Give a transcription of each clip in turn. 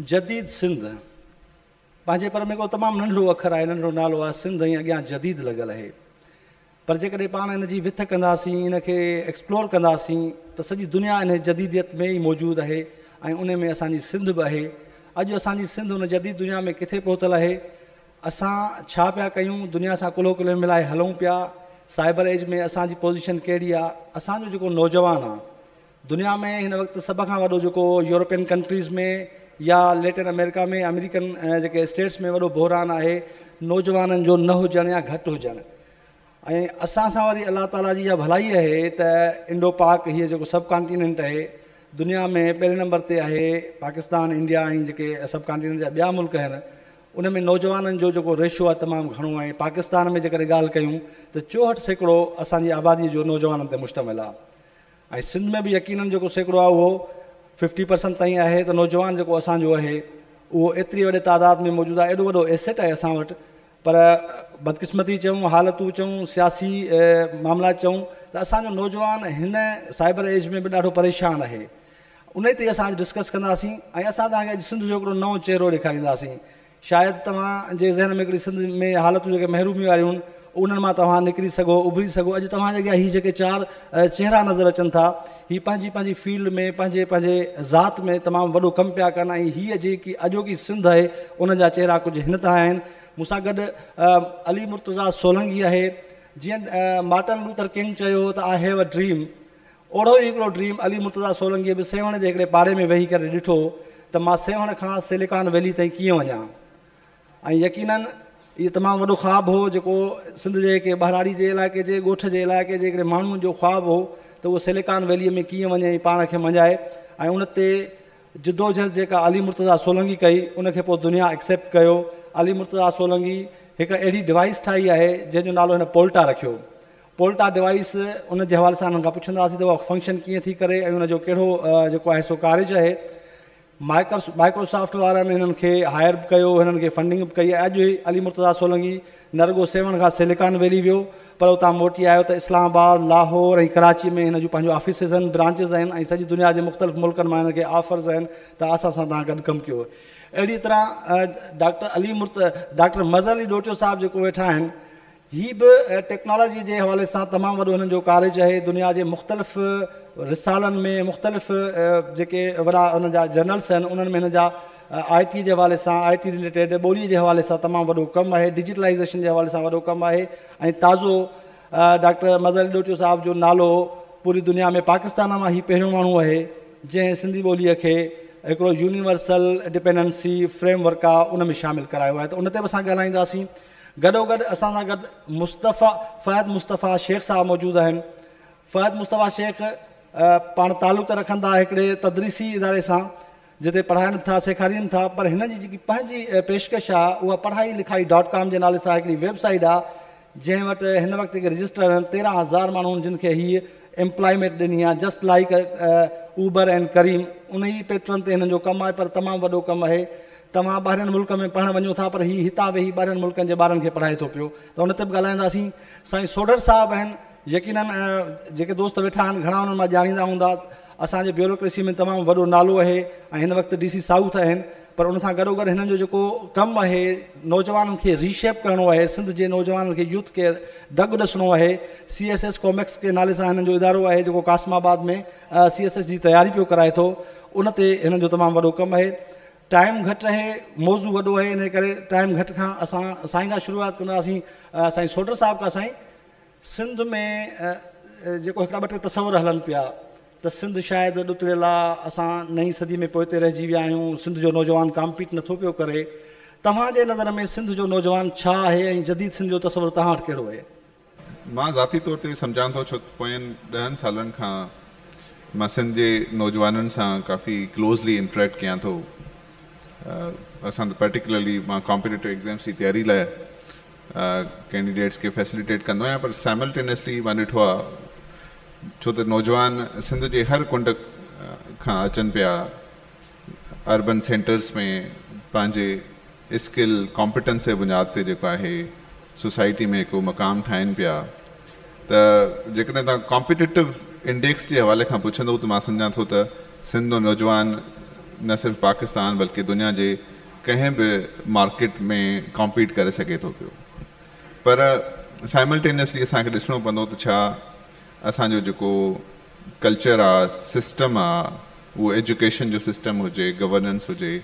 जदीद सिंध पंहिंजे पर में को तमामु नंढड़ो अखर आहे, नंढड़ो नालो आहे सिंध, ऐं अॻियां जदीद लॻल आहे। पर जेकॾहिं पाण हिन जी विथ कंदासीं, इन खे एक्सप्लोर कंदासीं त सॼी दुनिया इन जदीदियत में ई मौजूदु आहे ऐं उन में असांजी सिंध बि आहे। अॼु असांजी सिंध उन जदीद दुनिया में किथे पहुतल आहे, असां छा पिया कयूं, दुनिया सां कुलो कुले मिलाए हलूं पिया, साइबर एज में असांजी पोज़ीशन कहिड़ी आहे। असांजो जेको नौजवान आहे दुनिया में हिन वक़्तु सभ खां वॾो जेको यूरोपियन कंट्रीज़ में या लैटिन अमेरिका में अमेरिकन जेके स्टेट्स में वॾो बहरान आहे नौजवाननि जो न हुजणु या घटि हुजणु। ऐं असां सां वरी अलाह ताला जी इहा भलाई आहे त इंडो पाक हीअ जेको सब कॉन्टिनेंट आहे दुनिया में पहिरें नंबर ते आहे। पाकिस्तान, इंडिया ऐं जेके सब कॉन्टिनेंट जा ॿिया मुल्क आहिनि उन में नौजवाननि जो जेको रेशो आहे तमामु घणो आहे। पाकिस्तान में जेकॾहिं ॻाल्हि कयूं त 64% असांजी आबादीअ जो नौजवाननि ते मुश्तमिल आहे। ऐं सिंध में बि यकीननि जेको सैकड़ो आहे उहो 50% ताईं आहे। त नौजवान जेको असांजो आहे उहो एतिरी वॾे तादाद में मौजूदु आहे। एॾो वॾो एसेट आहे असां वटि, पर बदकिस्मती चऊं, हालतूं चऊं, सियासी मामला चऊं त असांजो नौजवान हिन साइबर एज में बि ॾाढो परेशान आहे। उन ते असां डिस्कस कंदासीं ऐं असां तव्हांखे अॼु सिंध जो हिकिड़ो नओं चहिरो ॾेखारींदासीं। शायदि तव्हांजे ज़हन में हिकिड़ी सिंध में हालतूं जेके महरूमी वारियूं आहिनि उन्हनि मां तव्हां निकिरी सघो, उभरी सघो। अॼु तव्हांजे अॻियां हीअ जेके 4 चहिरा नज़र अचनि था, हीअ पंहिंजी पंहिंजी फील्ड में पंहिंजे पंहिंजे ज़ात में तमामु वॾो कमु पिया कनि। ऐं हीअ जेकी अॼोकी सिंध आहे उन जा चहिरा कुझु हिन तरह आहिनि। मूंसां गॾु अली मुर्तज़ा सोलंगी आहे। जीअं मार्टिन लूथर किंग चयो त आई हैव अ ड्रीम, ओड़ो ई हिकिड़ो ड्रीम अली मुर्तज़ा सोलंगीअ बि सेवण जे हिकिड़े पाड़े में वेही करे ॾिठो त मां सेवण खां सिलिकॉन वैली ताईं कीअं वञा। ऐं यकीननि इहो तमामु वॾो ख़्वाबु हो जेको सिंध जे के बहराड़ी जे इलाइक़े जे ॻोठ जे इलाइक़े जे हिकिड़े माण्हुनि जो ख़्वाबु हो त उहो सिलिकॉन वैलीअ में कीअं वञे ऐं पाण खे मञाए। ऐं उन ते जिदोजहद जेका अली मुर्तज़ा सोलंगी कई उनखे पोइ दुनिया एक्सेप्ट कयो। अली मुर्तज़ा सोलंगी हिकु अहिड़ी डिवाइस ठाही आहे जंहिंजो नालो हिन पोल्टा रखियो। पोल्टा डिवाइस उन जे हवाले सां हुननि खां पुछंदासीं त उहा फंक्शन कीअं थी करे ऐं उनजो कहिड़ो जेको आहे सो कार्यज आहे। माइक्रोसॉफ्ट वारनि हिननि खे हायर बि कयो, हिननि खे फंडिंग बि कई। अॼु ई अली मुर्तज़ा सोलंगी न रुगो सेवण खां सिलिकॉन वैली वियो पर उतां मोटी आयो त इस्लामाबाद, लाहौर ऐं कराची में हिन जूं पंहिंजो ऑफिसिस आहिनि, ब्रांचिस आहिनि ऐं सॼी दुनिया जे मुख़्तलिफ़ मुल्कनि मां हिन खे ऑफर्स आहिनि त असां सां तव्हां गॾु कमु कयो। अहिड़ी तरह डॉक्टर मज़हर अली डोटियो साहिबु जेको वेठा आहिनि हीअ बि टेक्नोलॉजी जे हवाले सां तमामु वॾो हिननि जो कार्यज आहे। दुनिया जे मुख़्तलिफ़ रिसालनि में मुख़्तलिफ़ जेके वॾा हुन जा जर्नल्स आहिनि उन्हनि में हिन जा IT जे हवाले सां, IT रिलेटेड ॿोलीअ जे हवाले सां तमामु वॾो कमु आहे। डिजिटलाइज़ेशन जे हवाले सां वॾो कमु आहे। ऐं ताज़ो डॉक्टर मज़हर अली डोटियो साहिब जो नालो पूरी दुनिया में पाकिस्तान मां ही पहिरियों माण्हू आहे जंहिं सिंधी ॿोलीअ खे हिकिड़ो यूनिवर्सल डिपेंडेंसी फ्रेमवर्क आहे उन में शामिलु करायो आहे। त उन ते बि असां ॻाल्हाईंदासीं। गॾोगॾु असां सां गॾु फ़हद मुस्तफ़ा शेख साहब मौजूदु आहिनि। फ़हद मुस्तफ़ा शेख पाण तालुक़ रखंदा हिकिड़े तदरीसी इदारे सां जिते पढ़ाइनि था, सेखारीनि था, पर हिन जी जेकी पंहिंजी पेशकश आहे उहा पढ़ाई लिखाई .com जे नाले सां हिकिड़ी वेबसाइट आहे जंहिं वटि हिन वक़्तु जेके रजिस्टर आहिनि 13,000 माण्हुनि जिन खे हीअ एम्प्लॉयमेंट ॾिनी आहे, जस्ट लाइक ऊबर एंड करीम। उन ई पैटर्न ते हिननि जो कमु आहे, पर तमामु वॾो कमु आहे। तव्हां ॿाहिरिनि मुल्क में पढ़णु वञो था पर हीअ हितां वेही ॿाहिरिनि मुल्कनि जे ॿारनि खे पढ़ाए थो पियो। त उन ते बि ॻाल्हाईंदासीं। साईं सोडर साहिबु आहिनि, यकीननि जेके दोस्त वेठा आहिनि घणा उन्हनि मां ॼाणींदा हूंदा। असांजे ब्यूरोक्रेसी में तमामु वॾो नालो आहे ऐं हिन वक़्तु DC साउथ आहिनि। पर उन सां गॾोगॾु हिननि जो जेको कमु आहे नौजवाननि खे रीशेप करिणो आहे, सिंध जे नौजवाननि खे यूथ खे दॻु ॾिसणो आहे। CSS कॉमिक्स के नाले सां हिननि जो इदारो आहे जेको कासमाबाद में CSS जी तयारी पियो कराए थो। उन ते हिननि जो तमामु वॾो कमु आहे। टाइम घटि आहे, मौज़ू वॾो आहे, इन करे टाइम घटि खां असां साईं खां शुरूआत कंदासीं। साईं सोडर साहिब खां। साईं, सिंध में जेको हिकिड़ा 2 टे तस्वुर हलनि पिया त सिंध शायदि ॾुतरियल आहे, असां नई सदी में पोइ ते रहिजी विया आहियूं, सिंध जो नौजवान कॉम्पीट नथो पियो करे। तव्हांजे नज़र में सिंध जो नौजवान छा आहे ऐं जदीद सिंध जो तस्वुरु तव्हां वटि कहिड़ो आहे? मां ज़ाती तौर ते सम्झां थो छो पोयनि 10 सालनि खां मां सिंध जे नौजवाननि सां काफ़ी क्लोज़ली इंटरेक्ट कयां थो। असां पर्टिकुलरली मां कॉम्पिटेटिव एग्ज़ाम्स जी तयारी लाइ कैंडिडेट्स खे फैसिलिटेट कंदो आहियां, पर साइमल्टेनियसली मां ॾिठो आहे छो त नौजवान सिंध जे हर कुंड खां अचनि पिया अर्बन सेंटर्स में पंहिंजे स्किल कॉम्पिटेंस जे बुनियाद ते जेको आहे सोसाइटी में हिकु मक़ाम ठाहिनि पिया। त जेकॾहिं तव्हां कॉम्पिटेटिव इंडेक्स जे हवाले खां पुछंदो त मां सम्झां थो त सिंध जो नौजवान न सिर्फ़ु पाकिस्तान बल्कि दुनिया जे कंहिं बि मार्केट में कॉम्पीट करे सघे थो पियो। पर साइमल्टेनियसली असांखे ॾिसणो पवंदो त छा असांजो जेको कल्चर आहे, सिस्टम आहे, उहो एजुकेशन जो सिस्टम हुजे, गवर्नेंस हुजे,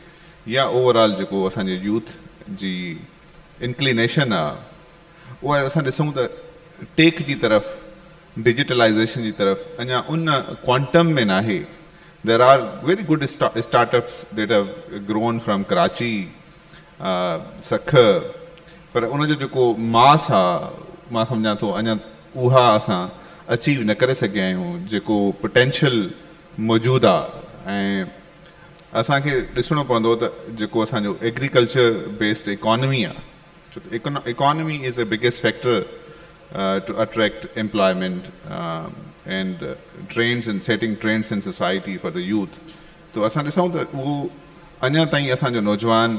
या ओवरऑल जेको असांजे यूथ जी इंक्लिनेशन आहे, उहा असां ॾिसूं त टेक जी तरफ़, डिजिटलाइज़ेशन जी तरफ़ अञा उन क्वांटम में नाहे। There are very good startups that have grown from Karachi, सख, पर उनजो जेको मास आहे मां सम्झां थो अञा उहा असां अचीव न करे सघिया आहियूं जेको पोटेंशियल मौजूदु आहे। ऐं असांखे ॾिसणो पवंदो त जेको असांजो एग्रीकल्चर बेस्ड इकॉनमी आहे, छो त economy is the biggest factor to attract employment and trends and setting trends in society for the youth. तो असां ॾिसूं त उहो अञा ताईं असांजो नौजवान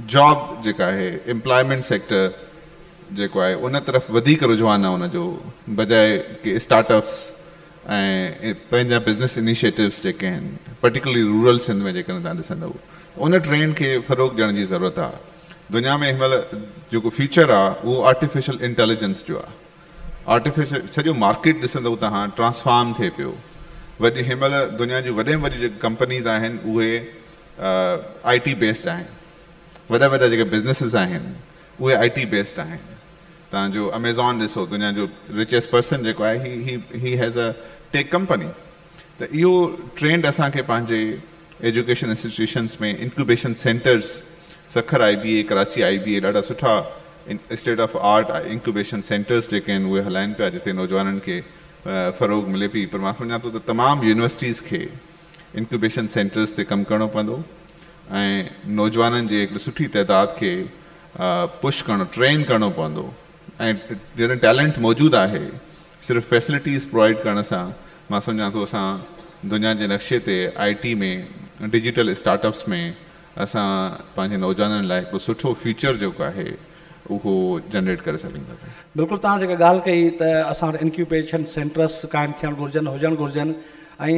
जॉब जेका आहे, एम्प्लॉयमेंट सेक्टर जेको आहे उन तरफ़ वधीक रुझान आहे उनजो, बजाए कि स्टार्टअप्स ऐं पंहिंजा बिज़नेस इनिशिएटिव्स जेके आहिनि, पर्टिकुलरली रूरल सिंध में जेकॾहिं तव्हां ॾिसंदव, उन ट्रेंड खे फ़रोग़ ॾियण जी ज़रूरत आहे। दुनिया में हिन महिल जेको फ्यूचर आहे उहो आर्टिफिशियल इंटेलिजेंस जो आहे। आर्टिफिशियल सॼो मार्केट ॾिसंदव तव्हां ट्रांसफॉर्म थिए पियो। वॾी हिन महिल दुनिया जी वॾे में वॾी जेके कंपनीज़ आहिनि उहे IT बेस्ड आहिनि। वॾा वॾा जेके बिज़नेसिस आहिनि उहे IT बेस्ड आहिनि। तव्हांजो अमेज़ॉन ॾिसो, दुनिया जो रिचेस्ट पर्सन जेको आहे he has a tech company. त इहो ट्रेंड असांखे पंहिंजे एजुकेशन इंस्टीट्यूशन्स में incubation centres, Sukkur IBA, Karachi IBA, ॾाढा सुठा state of art incubation centres जेके आहिनि उहे हलाइनि पिया, जिते नौजवाननि खे फ़रोग़ मिले पई। पर मां सम्झां थो त तमामु यूनिवर्सिटीज़ खे इंक्यूबेशन सेंटर्स ते कमु करिणो पवंदो ऐं नौजवाननि जे हिकिड़ी सुठी तइदाद खे पुश करणो, ट्रेन करिणो पवंदो। ऐं जॾहिं टैलेंट मौजूदु आहे, सिर्फ़ु फैसिलिटीज़ प्रोवाइड करण सां मां सम्झां थो असां दुनिया जे नक्शे ते IT में, डिजिटल स्टार्टअप्स में असां पंहिंजे नौजवाननि लाइ हिकिड़ो सुठो फ्यूचर जेको आहे उहो जनरेट करे सघूं था। बिल्कुलु तव्हां जेका ॻाल्हि कई त असां वटि इंक्यूबेशन सेंटर्स क़ाइमु थियणु घुरिजनि, हुजणु घुरिजनि। ऐं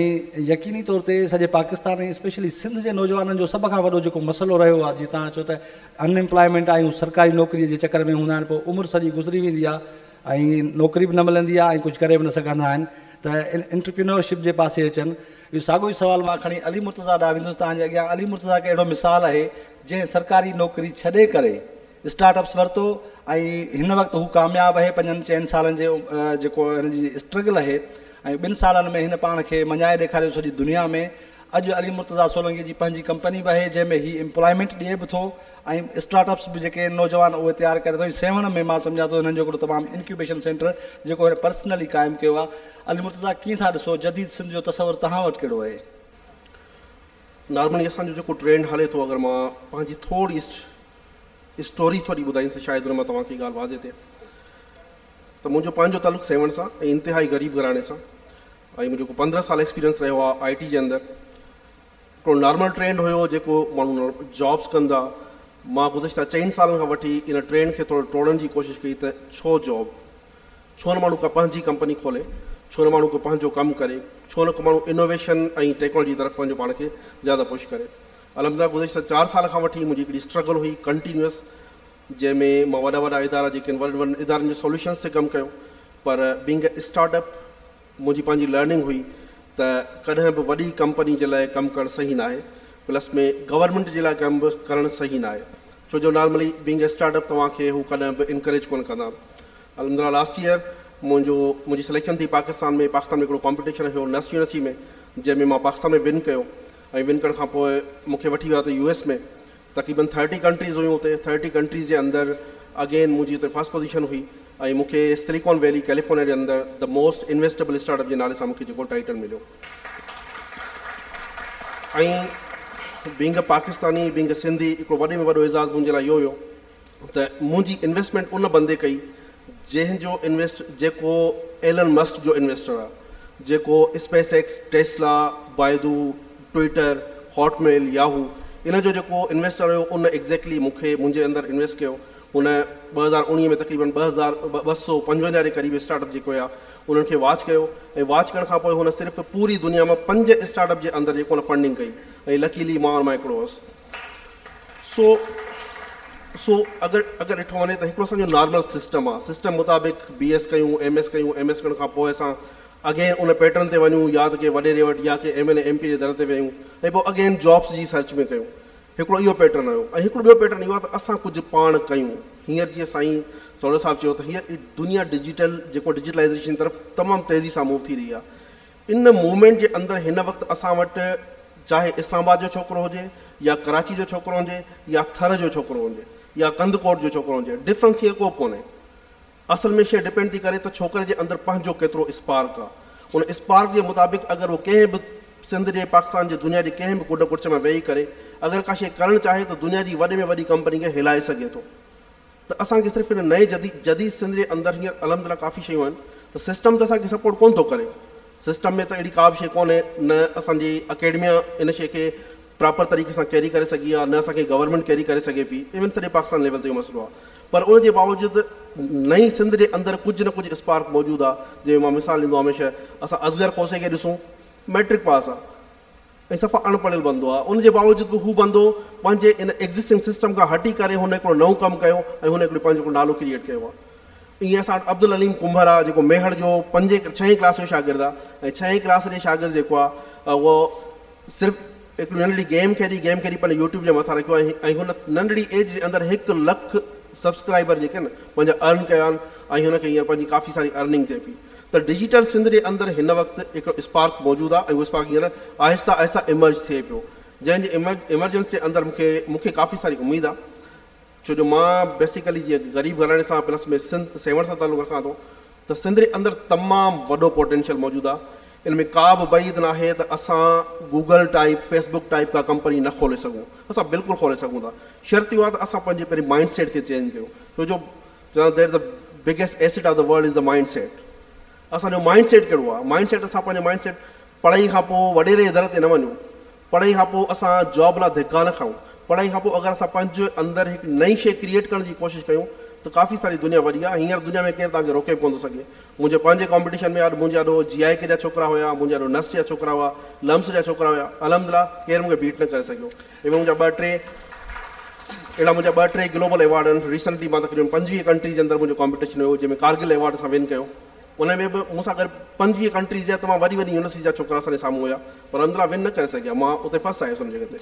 यकीनी तौर ते सॼे पाकिस्तान ऐं स्पेशली सिंध जे नौजवाननि जो सभ खां वॾो जेको मसइलो रहियो आहे, जीअं तव्हां चओ त अनएम्प्लॉयमेंट आहियूं, सरकारी नौकिरीअ जे चकर में हूंदा आहिनि, पोइ उमिरि सॼी गुज़री वेंदी आहे ऐं नौकिरी बि न मिलंदी आहे ऐं कुझु करे बि न सघंदा आहिनि, त एंटरप्रीन्योरशिप जे पासे अचनि। इहो साॻियो ई सुवालु मां खणी अली मुर्तज़ा ॾांहुं वेंदुसि तव्हांजे अॻियां। अली मुर्तज़ा हिकु अहिड़ो मिसाल आहे जंहिं सरकारी नौकिरी छॾे करे स्टार्टअप्स वरितो ऐं हिन वक़्तु हू कामयाबु आहे। 5-4 सालनि जे जेको हिन जी स्ट्रगल आहे ऐं 2 सालनि में हिन पाण खे मञाए ॾेखारियो सॼी दुनिया में। अॼु अली मुर्तज़ा सोलंकी जी पंहिंजी कंपनी बि आहे जंहिंमें ही एम्प्लॉयमेंट ॾिए बि थो ऐं स्टार्टअप्स बि जेके नौजवान उहे तयारु करे थो। सेवण में मां सम्झां थो हिननि जो हिकिड़ो तमामु इंक्यूबेशन सेंटर जेको हिन पर्सनली क़ाइमु कयो आहे। अली मुर्तज़ा कीअं था ॾिसो, जदीद सिंध जो तसवुरु तव्हां वटि कहिड़ो आहे? नॉर्मली असांजो जेको ट्रेंड हले थो, अगरि मां पंहिंजी थोरी स्टोरी थोरी ॿुधाईंदुसि, शायदि हुन मां तव्हांखे ॻाल्हि वाज़े थिए। त मुंहिंजो पंहिंजो तालुक़ु सेवण सां ऐं इंतिहाई ग़रीब घराणे सां, ऐं मुंहिंजो 15 साल एक्सपीरियंस रहियो आहे IT जे अंदरि। हिकिड़ो नॉर्मल ट्रेंड हुयो जेको माण्हू जॉब्स कंदा। मां गुज़िश्ता 4 सालनि खां वठी इन ट्रेंड खे थोरो तोड़ण जी कोशिशि कई त छो जॉब, छो न माण्हू का पंहिंजी कंपनी खोले, छो न माण्हू को पंहिंजो कमु करे, छो न को माण्हू इनोवेशन ऐं टेक्नोलॉजी तरफ़ पंहिंजो पाण खे ज़्यादा पुश करे। अलहमदिल्ला गुज़िश्ता 4 साल खां वठी मुंहिंजी हिकिड़ी स्ट्रगल हुई कंटिन्यूअस, जंहिंमें मां वॾा इदारा जेके आहिनि वॾनि इदारनि जे सोल्यूशन्स ते कमु कयो। पर बीइंग ए स्टार्टअप मुंहिंजी पंहिंजी लर्निंग हुई त कॾहिं बि वॾी कंपनी जे लाइ कमु करणु सही न आहे, प्लस में गवर्नमेंट जे लाइ कमु बि करणु सही न आहे, छो जो नॉर्मली बीइंग ए स्टार्टअप तव्हांखे हू कॾहिं बि इनकरेज कोन कंदा। अलहमदिल्ला लास्ट ईयर मुंहिंजी सिलेक्शन थी पाकिस्तान में हिकिड़ो कॉम्पिटिशन हुयो नेस्ट यूनिवर्सिटी में, जंहिंमें मां पाकिस्तान में विन कयो। ऐं विन करण खां पोइ मूंखे वठी वियो त US में, तक़रीबन 30 कंट्रीज़ हुयूं हुते। 30 कंट्रीज़ जे अंदरि अगेन मुंहिंजी हुते फर्स्ट पोजीशन हुई ऐं मूंखे सिलिकॉन वैली कैलिफोर्निया जे अंदरि द मोस्ट इन्वेस्टेबल स्टार्टअप जे नाले सां मूंखे जेको टाइटल मिलियो। ऐं being a Pakistani, being a Sindhi, हिकिड़ो वॾे में वॾो एज़ाज़ मुंहिंजे लाइ इहो हुयो त मुंहिंजी इन्वेस्टमेंट उन बंदे कई जंहिंजो जेको एलन मस्क जो इन्वेस्टर आहे, जेको space x, Tesla, बायदू, Twitter, Hotmail, Yahoo, इन जो जेको इन्वेस्टर हुयो उन एग्ज़ैक्टली मूंखे मुंहिंजे अंदरि इन्वेस्ट कयो। हुन 2019 में तक़रीबन 255 जे क़रीब स्टार्टअप जेके हुया उन्हनि खे वॉच कयो ऐं वॉच करण खां पोइ हुन सिर्फ़ु पूरी दुनिया में 5 स्टार्टअप जे अंदरि जेको हुन फंडिंग कई ऐं लकीली मां और मां हिकिड़ो हुउसि। सो अगरि ॾिठो वञे त हिकिड़ो असांजो नॉर्मल सिस्टम आहे, सिस्टम मुताबिक़ BS कयूं MS करण खां पोइ असां अगेन उन पैटर्न ते वञूं या त के वॾे वटि या के MLA MP जे दर ते वेयूं ऐं पोइ अगेन जॉब्स जी सर्च में कयूं। हिकिड़ो इहो पैटर्न हुयो ऐं हिकिड़ो ॿियो पैटर्न इहो आहे त असां कुझु पाण कयूं। हींअर जीअं साईं सौड़ा साहब चयो त हीअ दुनिया डिजिटलाइज़ेशन तरफ़ तमामु तेज़ी सां मूव थी रही आहे। इन मूवमेंट जे अंदरि हिन वक़्तु असां वटि चाहे इस्लामाबाद जो छोकिरो हुजे या कराची जो छोकिरो हुजे या थर जो छोकिरो हुजे या कंदकोट जो छोकिरो हुजे, डिफरेंस हीअ को कोन्हे। असल में शइ डिपेंड थी करे त छोकिरे जे अंदरि पंहिंजो केतिरो स्पार्क आहे। उन स्पार्क जे मुताबिक़ अगरि उहो कंहिं बि सिंध जे पाकिस्तान जे दुनिया जे कंहिं बि कुॾ कुछ में वेही करे अगरि का शइ करणु चाहे त दुनिया जी वॾे में वॾी कंपनी खे हिलाए सघे थो। त असांखे सिर्फ़ु हिन नए जदीद सिंध जे अंदरि हींअर अलहमदिल्ला काफ़ी शयूं आहिनि त सिस्टम त असांखे सपोर्ट कोन थो करे। सिस्टम में त अहिड़ी का बि शइ कोन्हे, न असांजी अकेडमिया इन शइ खे प्रॉपर तरीक़े सां कैरी करे सघी आहे, न असांखे गवर्नमेंट कैरी करे सघे पई। इवन सॼे पाकिस्तान लेवल ते इहो मसइलो आहे। पर उन जे बावजूदि नई सिंध जे अंदरि कुझु न कुझु स्पार्क मौजूदु आहे। जंहिं मां मिसाल ॾींदो आहियां हमेशह, असां असगर खोसे खे ॾिसूं, मैट्रिक पास आहे ऐं सफ़ा अणपढ़ियल बंदो आहे। उन जे बावजूदि बि हू बंदो पंहिंजे इन एग्ज़िस्टिंग सिस्टम खां हटी करे हुन हिकिड़ो नओं कमु कयो ऐं हुन हिकिड़ो पंहिंजो नालो क्रिएट कयो आहे। ईअं असां वटि अब्दुल अलीम कुंभर आहे जेको मेहर जो 6वीं क्लास जो शागिर्दु आहे ऐं 6वीं क्लास जे शागिर्दु जेको आहे उहो सिर्फ़ु हिकिड़ी नंढड़ी गेम खेॾी पंहिंजे यूट्यूब जे मथां रखियो आहे ऐं हुन नंढड़ी एज जे अंदरि 1 लख सब्सक्राइबर जेके न पंहिंजा अर्न कया आहिनि ऐं हुनखे हींअर पंहिंजी काफ़ी सारी अर्निंग थिए पई। त डिजिटल सिंध जे अंदरि हिन वक़्तु हिकिड़ो स्पार्क मौजूदु आहे ऐं उहो स्पार्क हींअर आहिस्ता आहिस्ता इमर्ज थिए पियो, जंहिंजे इमरजेंस जे अंदरि मूंखे काफ़ी सारी उमेदु आहे। छो जो मां बेसिकली जीअं ग़रीब घराणे सां प्लस में सिंध सेवण सां तालुक़ु रखां थो त सिंध जे अंदरि तमामु वॾो पोटेंशियल मौजूदु आहे। इन में का बि बैद न आहे त असां गूगल टाइप फेसबुक टाइप का कंपनी न खोले सघूं। असां बिल्कुलु खोले सघूं था। शर्त इहो आहे त असां पंहिंजे पहिरीं माइंड सेट खे चेंज कयूं। छो जो there is the biggest asset of the world is the mindset. असांजो माइंड सेट कहिड़ो आहे? माइंड सेट असां पंहिंजो माइंड सेट पढ़ाई खां पोइ वॾेरे जे दर ते न वञूं, पढ़ाई खां पोइ असां जॉब लाइ धिका न खाऊं, पढ़ाई खां पोइ अगरि असां पंहिंजे अंदरि हिकु नई शइ क्रिएट करण जी कोशिशि कयूं त काफ़ी सारी दुनिया वॾी आहे। हींअर दुनिया में केरु तव्हांखे रोके कोन थो सघे। मुंहिंजे पंहिंजे कॉम्पिटिशन में मुंहिंजा ॾो GIK जा छोकिरा हुया, मुंहिंजा ॾो नस जा छोकिरा हुआ, लम्स जा छोकिरा हुया। अलहमदिल्ला केरु मूंखे बीट न करे सघियो। इहे मुंहिंजा मुंहिंजा ॿ टे ग्लोबल अवार्ड आहिनि। रिसेंटली मां तक़रीबन 25 कंट्रीज़ जे अंदरि मुंहिंजो कॉम्पिटिशन हुयो जंहिंमें कारगिल अवार्ड सां विन कयो। उन में बि मूंसां गॾु 25 कंट्रीज़ जा तमामु वॾी यूनिवर्सिटी जा छोकिरा असांजे साम्हूं हुया, पर अंदरां विन न करे सघिया। मां उते फर्स्ट आयुसि उन जॻह ते।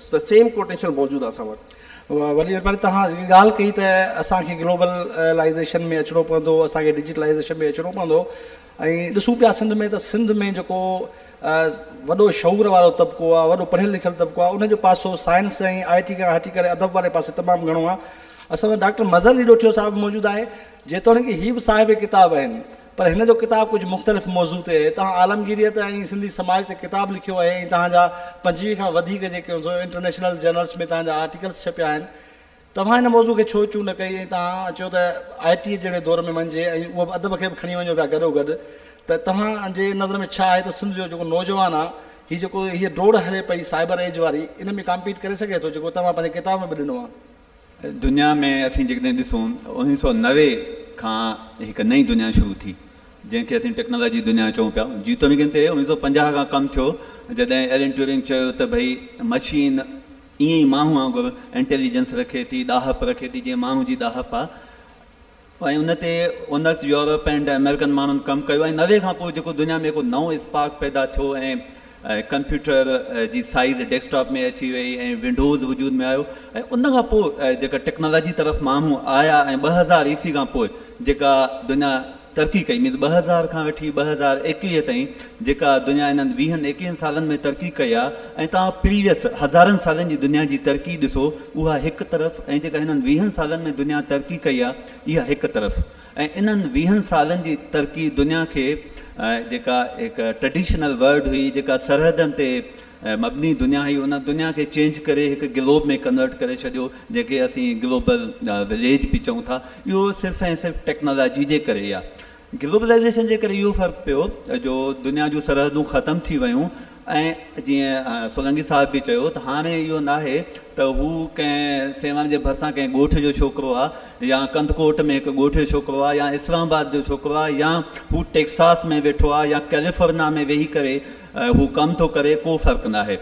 त सेम पोटेंशियल मौजूदु आहे असां वटि। वरी पर तव्हां ॻाल्हि कई त असांखे ग्लोबलाइज़ेशन में अचिणो पवंदो, असांखे डिजिटलाइज़ेशन में अचिणो पवंदो। ऐं ॾिसूं पिया सिंध में त सिंध में जेको वॾो शऊर वारो तबिको आहे, वॾो पढ़ियलु लिखियलु तबिको आहे, उनजो पासो साइंस ऐं IT खां हटी करे अदब वारे पासे तमामु घणो आहे। असांजो डॉक्टर मज़हर लीडोटियो साहिबु मौजूदु आहे, जेतोणीकि हीअ बि साहिब किताब आहिनि, पर हिन जो किताबु कुझु मुख़्तलिफ़ मौज़ू ते आहे। तव्हां आलमगीरियत ऐं सिंधी समाज ते किताबु लिखियो आहे ऐं तव्हांजा 25 खां वधीक जेके इंटरनेशनल जर्नल्स में तव्हांजा आर्टिकल्स छपिया आहिनि। तव्हां हिन मौज़ू खे छो चूं न कई ऐं तव्हां चयो त IT जहिड़े दौर में वञिजे ऐं उहो अदब खे बि खणी वञो पिया गॾो गॾु। त तव्हांजे नज़र में छा आहे त सिंध जो जेको नौजवान आहे, हीअ डोड़ हले पई साइबर एज वारी, इन में कॉम्पीट करे सघे थो जेको तव्हां पंहिंजे किताब में बि ॾिनो आहे? दुनिया में असीं जेकॾहिं ॾिसूं 1990 खां हिकु नई दुनिया शुरू थी, जंहिंखे असीं टेक्नोलॉजी दुनिया चऊं पिया। जीतोनिकन ते 1950 खां कमु थियो, जॾहिं एलन ट्यूरिंग चयो त भई मशीन ईअं ई माण्हू वांगुरु इंटेलिजेंस रखे थी, ॾाहप रखे थी जीअं माण्हू जी ॾाहप आहे। ऐं उन ते उन वक़्तु यूरोप एंड अमेरिकन माण्हुनि कमु कयो ऐं 90 खां पोइ जेको दुनिया में हिकु नओं स्पार्क पैदा थियो ऐं कंप्यूटर जी साइज़ डेस्कटॉप में अची वई ऐं विंडोज़ वजूद में आयो ऐं उन खां पोइ जेका टेक्नोलॉजी तरफ़ माण्हू आया ऐं 2000 ईस्वी खां पोइ जेका दुनिया तरक़ी कई, मीन्स 2000 खां वठी 2021 ताईं जेका दुनिया इन्हनि 20-21 सालनि में तरक़ी कई आहे ऐं तव्हां प्रीवियस हज़ारनि सालनि जी दुनिया जी तरक़ी ॾिसो, उहा हिकु तरफ़, ऐं जेका हिननि 20 सालनि में दुनिया तरक़ी कई आहे इहा हिकु तरफ़। ऐं इन्हनि 20 सालनि जी तरक़ी दुनिया खे जेका हिकु ट्रेडिशनल वर्ल्ड हुई, जेका सरहदनि ते मबनी दुनिया हुई, उन दुनिया खे चेंज करे हिकु ग्लोब में कन्वर्ट करे छॾियो, जेके असीं ग्लोबल विलेज बि चऊं था। इहो सिर्फ़ु ऐं सिर्फ़ु टेक्नोलॉजी जे करे आहे। ग्लोबलाइज़ेशन जे करे इहो फ़र्क़ु पियो जो दुनिया जूं सरहदूं ख़तमु थी वियूं ऐं जीअं सोलंकी साहिब बि चयो त हाणे इहो न आहे त हू कंहिं सेवान जे भरिसां कंहिं ॻोठ जो छोकिरो आहे या कंदकोट में हिकु ॻोठ जो छोकिरो आहे या इस्लामाबाद जो छोकिरो आहे या हू टेक्सास में वेठो आहे या कैलिफोर्निया में वेही करे हू कमु थो करे, को फ़र्क़ु न आहे।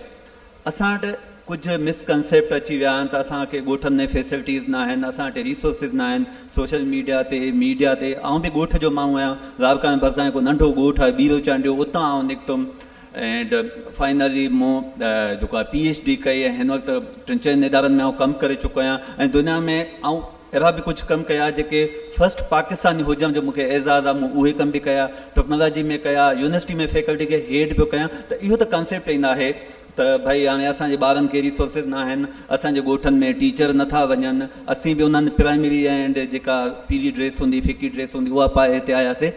असां वटि कुझु मिसकंसेप्ट अची विया आहिनि त असांखे ॻोठनि में फैसिलिटीज़ न आहिनि, असां वटि रिसोर्सिस न आहिनि। सोशल मीडिया ते आउं बि ॻोठ जो माण्हू आहियां, राबका में भरिसां हिकु नंढो ॻोठ आहे ॿीरो चांडियो, उतां आउं निकितुमि एंड फाइनली मूं जेको आहे PhD कई ऐं हिन वक़्तु 3-4 इदारनि में आउं कमु करे चुको आहियां ऐं दुनिया में आउं अहिड़ा बि कुझु कमु कया जेके फस्ट पाकिस्तानी हुजण जो मूंखे एज़ाज़ आहे, मूं उहे कम बि कया, टेक्नोलॉजी में कया, यूनिवर्सिटी में फैकल्टी खे हेड पियो कयां। त इहो त कंसेप्ट ई न आहे त भई हाणे असांजे ॿारनि खे रिसोर्सिस न आहिनि, असांजे ॻोठनि में टीचर नथा वञनि, असीं बि उन्हनि प्राइमरी एंड जेका पीली ड्रेस हूंदी, फिकी ड्रेस हूंदी, उहा पाए हिते आयासीं।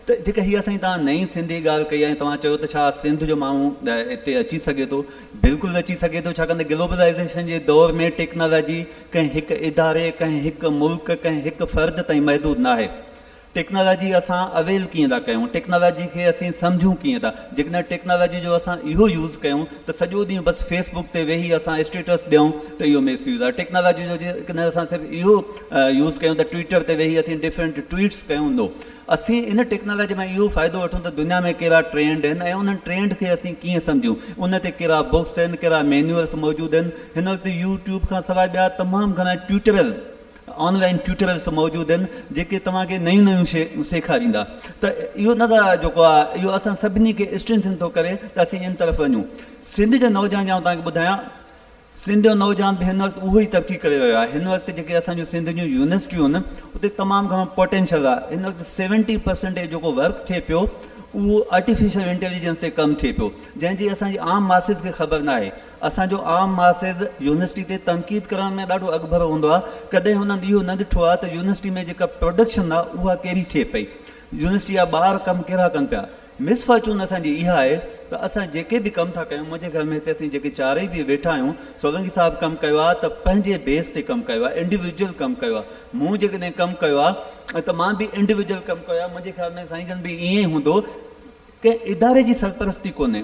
त जेका हीअ असांजी तव्हां नई सिंधी ॻाल्हि कई आहे, तव्हां चयो त छा सिंध जो माण्हू हिते अची सघे थो? बिल्कुलु अची सघे थो, छाकाणि त ग्लोबलाइज़ेशन जे दौर में टेक्नोलॉजी कंहिं हिकु इदारे, कंहिं हिकु मुल्क, कंहिं हिकु फ़र्द ताईं महदूद न आहे। टेक्नोलॉजी असां अवेल कीअं था कयूं, टेक्नोलॉजी खे असीं सम्झूं कीअं था। जेकॾहिं टेक्नोलॉजी जो असां इहो यूज़ कयूं त सॼो ॾींहुं बसि फेसबुक ते वेही असां स्टेटस ॾियूं त इहो मिसयूज़ आहे। टेक्नोलॉजी जो जेकॾहिं असां सिर्फ़ु इहो यूज़ कयूं त ट्विटर ते वेही असीं डिफरेंट ट्वीट्स कयूं थो। असीं इन टेक्नोलॉजी में इहो फ़ाइदो वठूं त दुनिया में कहिड़ा ट्रेंड आहिनि ऐं उन्हनि ट्रेंड खे असीं कीअं सम्झूं, उन ते कहिड़ा बुक्स आहिनि, कहिड़ा मैन्यूअल्स मौजूदु आहिनि। हिन वक़्तु यूट्यूब खां सवाइ ॿिया तमामु घणा ट्यूटोरियल, ऑनलाइन ट्यूटोरियल्स मौजूदु आहिनि जेके तव्हांखे नयूं नयूं शयूं सेखारींदा। त इहो न त जेको आहे इहो असां सभिनी खे स्ट्रेंथन थो करे त असीं इन तरफ़ वञूं। सिंध जो नौजवान आऊं तव्हांखे ॿुधायां, सिंध जो नौजवान बि हिन वक़्तु उहो ई तरक़ी करे रहियो आहे। हिन वक़्तु जेके असांजूं सिंध जूं यूनिवर्सिटियूं आहिनि उते तमामु घणो पोटेंशियल आहे। हिन वक़्तु 70% जेको वर्क थिए पियो उहो आर्टिफिशियल इंटेलिजेंस ते कमु थिए पियो, जंहिंजी असांजी आम मासिस खे ख़बर न आहे। असांजो आम मासिस यूनिवर्सिटी ते तनक़ीद करण में ॾाढो अॻभरो हूंदो आहे, कॾहिं हुननि इहो न ॾिठो आहे त यूनिवर्सिटी में जेका प्रोडक्शन आहे उहा कहिड़ी थिए पई, यूनिवर्सिटी जा ॿार कमु कहिड़ा कनि पिया। मिसफॉर्चून असांजी इहा आहे त असां जेके बि कमु था कयूं, मुंहिंजे घर में हिते असीं जेके चारई बि वेठा आहियूं, सोलंकी साहिबु कमु कयो आहे त पंहिंजे बेस ते कमु कयो आहे, इंडिविजुअल कमु कयो आहे। मूं जेकॾहिं कमु कयो आहे त मां बि इंडिविजुअल कमु कयो आहे। मुंहिंजे ख़्याल में साईं जन बि ईअं ई हूंदो, कंहिं इदारे जी सरपरस्ती कोन्हे,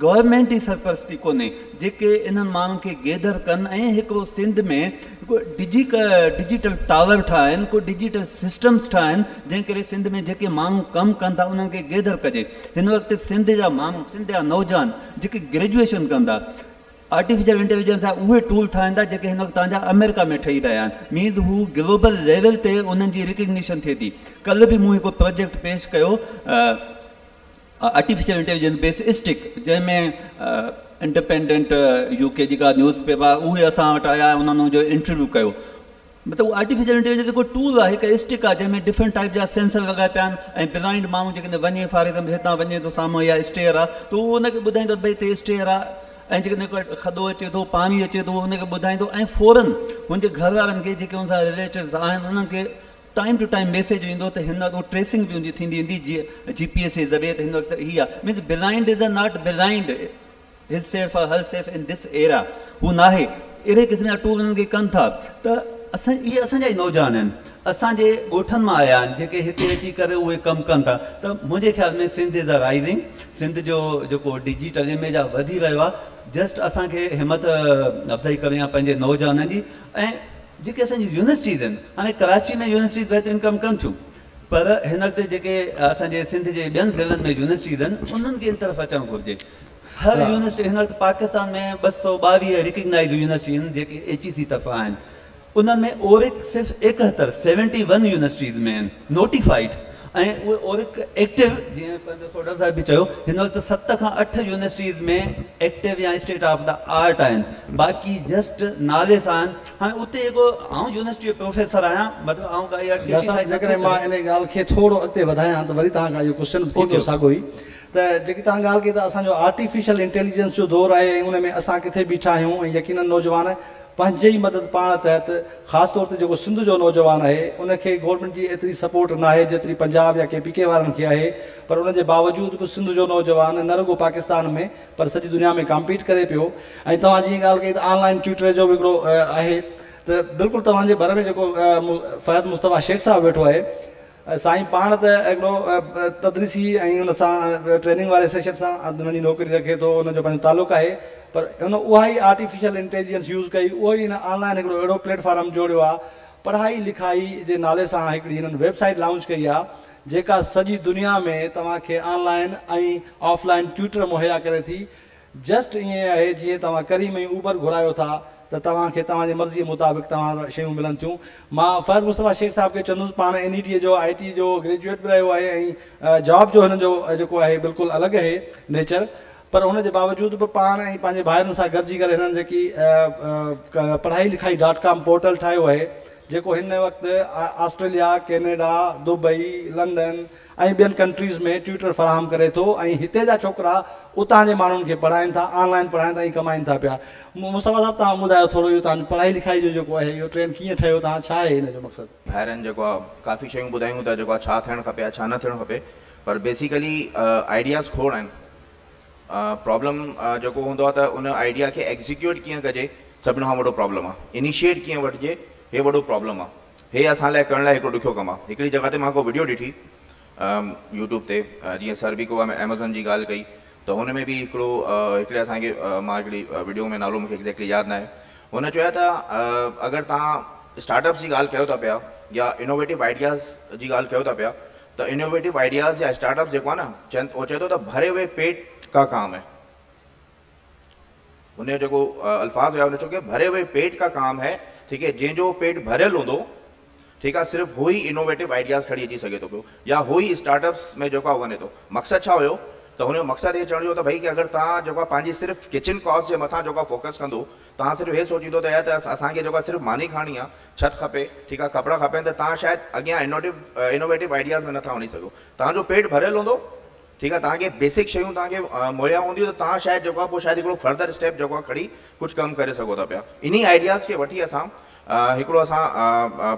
गवर्नमेंट जी सरपरस्ती कोन्हे जेके इन्हनि माण्हुनि खे गेदर कनि ऐं हिकिड़ो सिंध में हिकु डिजिटल टावर ठाहिनि, को डिजिटल सिस्टम्स ठाहिनि, जंहिं करे सिंध में जेके माण्हू कमु कनि था उन्हनि खे गेदर कजे। हिन वक़्तु सिंध जा माण्हू, सिंध जा नौजवान जेके ग्रेजुएशन कंदा, आर्टिफिशियल इंटेलिजेंस जा उहे टूल ठाहींदा जेके हिन वक़्तु तव्हांजा अमेरिका में ठही रहिया आहिनि। मीन्स हू ग्लोबल लेवल ते उन्हनि जी रिकग्निशन थिए थी। कल्ह बि मूं हिकु प्रोजेक्ट पेश कयो, आर्टिफिशियल इंटेलिजेंस बेस स्टिक, जंहिंमें इंडिपेंडेंट UK जेका न्यूज़ पेपर उहे असां वटि आया, उन्हनि जो इंटरव्यू कयो। मतिलबु आर्टिफिशियल इंटेलिजेंस जेको टूल आहे, हिकु स्टिक आहे जंहिंमें डिफरेंट टाइप जा सेंसर लॻाए पिया आहिनि ऐं ब्लाइंड माण्हू जेकॾहिं वञे, फॉर एग्ज़ाम्पल हितां वञे थो साम्हूं या स्टेयर आहे त उहो हुनखे ॿुधाईंदो भई हिते स्टेयर आहे, ऐं जेकॾहिं खॾो अचे थो, पाणी अचे थो, हुनखे ॿुधाईंदो ऐं फौरन हुनजे घर वारनि खे जेके हुन सां रिलेटिव्स आहिनि उन्हनि खे टाइम टू टाइम मैसेज ईंदो त हिन वक़्तु ट्रेसिंग बि हुनजी थींदी वेंदी GPS जे ज़रिए। त हिन वक़्तु हीअ आहे, means blind is not blind हिज सेफ और हर सेफ इन दिस एरा, हू न आहे। अहिड़े क़िस्म जा टूल हुननि खे कनि था। त इहे असांजा ई नौजवान आहिनि, असांजे ॻोठनि मां आया आहिनि जेके हिते अची करे उहे कमु कनि था। त मुंहिंजे ख़्याल में Sindh is a rising, Sindh जो जेको डिजिटल इमेज आहे वधी रहियो आहे। जस्ट असांखे हिमत अफ़ज़ाई करणी आहे पंहिंजे नौजवाननि जी। ऐं जेके असांजी यूनिवर्सिटीज़ आहिनि, हाणे कराची में यूनिवर्सिटीज़ बहितरीनु कमु कनि थियूं, पर हिन वक़्तु जेके असांजे सिंध जे ॿियनि ज़िलनि में यूनिवर्सिटीज़ आहिनि उन्हनि खे इन तरफ़ अचणु घुरिजे। हर यूनिवर्सिटी हिन वक़्तु पाकिस्तान में 222 रिकग्नाइज़ यूनिवर्सिटी आहिनि जेके HEC तरफ़ां आहिनि। उन्हनि में ओरिक सिर्फ़ु 71 यूनिवर्सिटीज़ में आहिनि नोटिफाइड, ऐं उहे ओरिक एक्टिव, जीअं पंहिंजो सोडल साहिब बि चयो, हिन वक़्तु 7 खां 8 यूनिवर्सिटीज़ में एक्टिव या स्टेट ऑफ द आर्ट आहिनि, बाक़ी जस्ट नाले सां आहिनि। हाणे उते जेको आउं यूनिवर्सिटी जो प्रोफेसर आहियां, मतिलबु आउं काई जेकॾहिं मां इन ॻाल्हि खे थोरो अॻिते वधायां त वरी तव्हां खां इहो क्वेश्चन थींदो साॻियो ई, त जेकी तव्हां ॻाल्हि कई त असांजो आर्टिफिशियल इंटेलिजेंस जो दौरु आहे ऐं उन में असां किथे बीठा आहियूं ऐं यकीनन नौजवान पंहिंजे ई मदद पाण तहत, ख़ासि तौर ते जेको सिंध जो नौजवान आहे उनखे गवर्नमेंट जी एतिरी सपोर्ट न आहे जेतिरी पंजाब या KPK वारनि खे आहे। पर उनजे बावजूदि बि सिंध जो नौजवान न रुगो पाकिस्तान में पर सॼी दुनिया में कम्पीट करे पियो। ऐं तव्हां जीअं ॻाल्हि कई त ऑनलाइन ट्यूटर जो बि हिकिड़ो आहे, त बिल्कुलु तव्हांजे भर में जेको फ़हद मुस्तफ़ा शेख साहब वेठो आहे, साईं पाण त हिकिड़ो तदरीसी ऐं हुन सां ट्रेनिंग वारे सेशन सां हुन जी नौकिरी रखे थो, हुनजो पंहिंजो तालुक़ु आहे, पर हुन उहा ई आर्टिफिशियल इंटेलिजेंस यूज़ कई, उहो ई हिन ऑनलाइन हिकिड़ो अहिड़ो प्लेटफॉर्म जोड़ियो आहे, पढ़ाई लिखाई जे नाले सां हिकिड़ी हिननि वेबसाइट लॉन्च कई आहे जेका सॼी दुनिया में तव्हांखे ऑनलाइन ऐं ऑफलाइन ट्यूटर मुहैया करे थी। जस्ट ईअं आहे जीअं तव्हां करी में ऊबर घुरायो था त तव्हांखे तव्हांजी मर्ज़ी मुताबिक़ तव्हां शयूं मिलनि थियूं। मां फैज़ मुस्तफ़ा शेख साहिब खे चवंदुसि, पाण NET जो IT जो ग्रेजुएट बि रहियो आहे ऐं जॉब जो हिन जो जेको आहे बिल्कुलु अलॻि आहे नेचर, पर हुनजे बावजूदि बि पाण ऐं पंहिंजे भाइरनि सां गॾिजी करे हिननि जेकी पढ़ाई लिखाई .com पोर्टल ठाहियो आहे, जेको हिन वक़्तु ऑस्ट्रेलिया, कैनेडा, दुबई, लंडन ऐं ॿियनि कंट्रीज़ में ट्यूटर फ़राहम करे थो, ऐं हिते जा छोकिरा उतां जे माण्हुनि खे पढ़ाइनि था, ऑनलाइन पढ़ाइनि था ऐं कमाइनि था पिया। मुस्तफ़ा साहिबु तव्हां ॿुधायो थोरो इहो तव्हांजो पढ़ाई लिखाई जो जेको आहे इहो ट्रेंड कीअं ठहियो, तव्हां छा आहे हिन जो मक़सदु? ॿाहिरनि जेको आहे काफ़ी शयूं ॿुधायूं था जेको आहे छा थियणु खपे या छा न थियणु खपे, पर बेसिकली आइडियाज़ खोड़ आहिनि। प्रॉब्लम जेको हूंदो आहे त उन आइडिया खे एग्ज़ीक्यूट कीअं कजे सभिनि खां वॾो प्रॉब्लम आहे, इनिशिएट कीअं वठिजे हे वॾो प्रॉब्लम आहे। हे असां लाइ करण लाइ हिकिड़ो ॾुखियो कमु आहे। हिकिड़ी जॻह ते मां को वीडियो ॾिठी यूट्यूब ते, जीअं सर बि को एमेज़ॉन जी ॻाल्हि कई त हुन में बि हिकिड़े असांखे मां हिकिड़ी वीडियो में नालो मूंखे एक्ज़ैक्टली यादि न आहे, हुन चयो त अगरि तव्हां स्टार्टअप्स जी ॻाल्हि कयो था पिया या इनोवेटिव आइडियाज़ जी ॻाल्हि कयो था पिया, त इनोवेटिव आइडियाज़ या स्टार्टअप जेको आहे न उहो चए थो त भरे हुए पेट का काम है। उन जेको अल्फाज़ हुया उन चयो कि भरे हुए पेट का काम है, ठीक है, जंहिंजो पेट भरियल हूंदो, ठीकु आहे, सिर्फ़ु उहो ई इनोवेटिव आइडियाज़ खणी अची सघे थो पियो या उहो ई स्टार्टअप्स में जेको आहे वञे थो। मक़सदु छा हुयो त हुनजो मक़सदु इहो चवण जो त भई कि अगरि तव्हां जेको आहे पंहिंजी सिर्फ़ु किचन कॉस्ट जे मथां जेको आहे फोकस कंदो, तव्हां सिर्फ़ु इहे सोचींदो त यार त असांखे जेको आहे सिर्फ़ु मानी खाणी आहे, छत खपे, ठीकु आहे, कपिड़ा खपनि, त तव्हां शायदि अॻियां इनोवेटिव आइडियाज़ में नथा वञी सघो। तव्हांजो पेट भरियल हूंदो, ठीकु आहे, तव्हांखे बेसिक शयूं तव्हांखे मुहैया हूंदियूं त तव्हां शायदि जेको आहे पोइ शायदि हिकिड़ो फर्दर स्टेप जेको आहे खणी कुझु कमु करे सघो था पिया। इन्ही आइडियाज़ खे वठी असां हिकिड़ो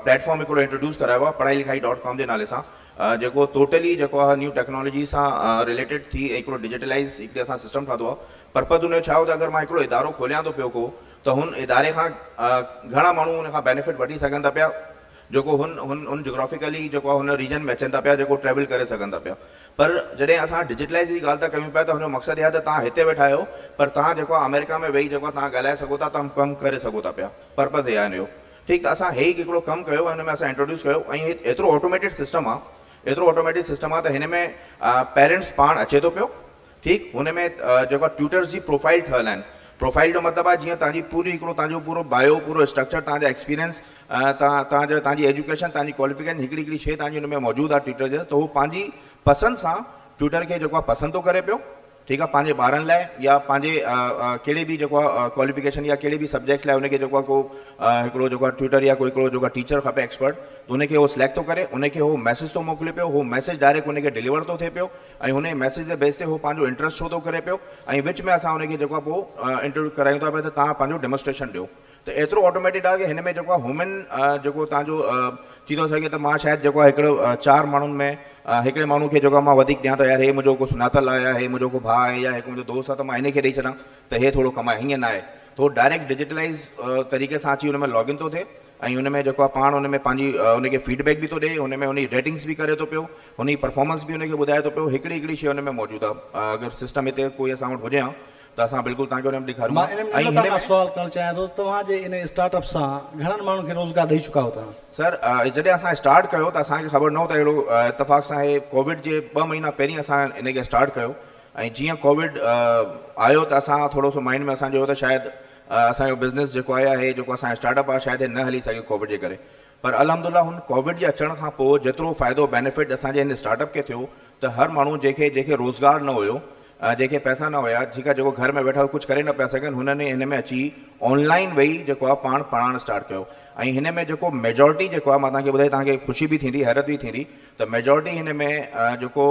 प्लेटफॉर्म हिकिड़ो इंट्रोड्यूस करायो आहे पढ़ाई लिखाई .com जे नाले सां, जेको टोटली जेको आहे न्यू टेक्नोलॉजी सां रिलेटेड थी हिकिड़ो डिजिटलाइज़ हिकिड़े असां सिस्टम ठातो आहे। पर्पज़ हुनजो छा हो त अगरि मां हिकिड़ो इदारो खोलियां थो पियो को, त हुन इदारे खां घणा माण्हू हुन खां बेनिफिट वठी सघनि था पिया, जेको हुन जोग्राफिकली जेको आहे हुन रीजन में अचनि था पिया, जेको ट्रेवल करे सघनि था पिया। पर जॾहिं असां डिजिटलाइज़ जी ॻाल्हि था कयूं पिया त हुनजो मक़सदु इहा त तव्हां हिते वेठा आहियो, पर तव्हां जेको आहे अमेरिका में वेही जेको आहे तव्हां ॻाल्हाए सघो था, तव्हां कमु करे सघो था पिया। पर्पज़ इहा आहे हिनजो, ठीकु। त असां हे हिकिड़ो कमु कयो, हिन में असां इंट्रोड्यूस कयो, ऐं एतिरो ऑटोमेटिड सिस्टम आहे, एतिरो ऑटोमेटिक सिस्टम आहे त हिन में पेरेंट्स पाण अचे थो पियो, ठीकु। हुन में जेको आहे ट्यूटर्स जी प्रोफाइल ठहियल आहिनि। प्रोफाइल जो मतिलबु आहे जीअं तव्हांजी पूरी हिकिड़ो तव्हांजो पूरो बायो, पूरो स्ट्रक्चर, तव्हांजा एक्सपीरियंस, तव्हांजी एजुकेशन, तव्हांजी क्वालिफिकेशन, हिकिड़ी हिकिड़ी शइ तव्हांजी हुन में मौजूदु आहे ट्यूटर जे, त उहो पंहिंजी पसंदि सां ट्यूटर खे जेको आहे पसंदि थो करे पियो, ठीकु आहे, पंहिंजे ॿारनि लाइ या पंहिंजे कहिड़े बि जेको आहे क्वालिफिकेशन या कहिड़े बि सब्जेक्ट्स लाइ हुनखे जेको आहे को हिकिड़ो जेको आहे ट्यूटर या कोई हिकिड़ो जेको आहे टीचर खपे एक्सपर्ट, त हुनखे उहो सिलेक्ट थो करे, उनखे उहो मैसेज थो मोकिले पियो, उहो मैसेज डायरेक्ट हुनखे डिलीवर थो थिए पियो, ऐं हुन मैसेज जे बेस ते उहो पंहिंजो इंट्रस्ट शो थो करे पियो, ऐं विच में असां हुनखे जेको आहे पोइ इंटरव्यू करायूं था पिया त तव्हां पंहिंजो डेमोन्स्ट्रेशन ॾियो। त एतिरो ऑटोमेटिक आहे कि हिन में जेको आहे ह्यूमन जेको तव्हांजो थी थो सघे त मां शायदि जेको आहे हिकिड़ो 4 माण्हुनि में हिकिड़े माण्हू खे जेको आहे मां वधीक ॾियां त यार हे मुंहिंजो को सुञातल आहे या हे मुंहिंजो को भाउ आहे या हिकु मुंहिंजो दोस्त आहे, त मां हिनखे ॾेई छॾां त हे थोरो कमाए, हीअं न आहे। थोरो डायरेक्ट डिजिटलाइज़ तरीक़े सां अची हुन में लॉगिन थो थिए, ऐं हुन में जेको आहे पाण हुन में पंहिंजी हुनखे फीडबैक बि थो ॾिए, हुन में हुन रेटिंग्स बि करे थो पियो, हुन जी परफॉर्मेंस बि हुनखे ॿुधाए थो पियो, हिकिड़ी हिकिड़ी शइ हुन में मौजूदु आहे। अगरि सिस्टम हिते कोई असां वटि हुजे हा त असां बिल्कुलु तव्हांखे हुन में ॾेखारूं। मां सुवाल करणु चाहियां थो, तव्हांजे इन स्टार्टअप सां घणनि माण्हुनि खे रोज़गार ॾेई चुका हो तव्हां? सर, जॾहिं असां स्टार्ट कयो त असांखे ख़बर न हो त अहिड़ो इतफ़ाक़ सां हे कोविड जे 2 महीना पहिरीं असां हिनखे स्टार्ट कयो, ऐं जीअं कोविड आयो त असां थोरो सो माइंड में असांजो हो त शायदि असांजो बिज़नेस जेको आहे हे जेको असांजो स्टार्टअप आहे शायदि न हली सघे कोविड जे करे। पर अलहमदुलिल्लाह हुन कोविड जे अचण खां पोइ जेतिरो फ़ाइदो बेनिफिट असांजे हिन स्टार्टअप खे थियो, त हर माण्हू जंहिंखे रोज़गार न हुयो, जेके पैसा न हुया, ठीकु आहे, जेको घर में वेठा कुझु करे न पिया सघनि, हुननि हिन में अची ऑनलाइन वेही जेको आहे पाण पढ़ाइणु स्टार्ट कयो। ऐं हिन में जेको मेजॉरिटी जेको आहे, मां तव्हांखे ॿुधाई, तव्हांखे ख़ुशी बि थींदी, हैरत बि थींदी, त मेजॉरिटी हिन में जेको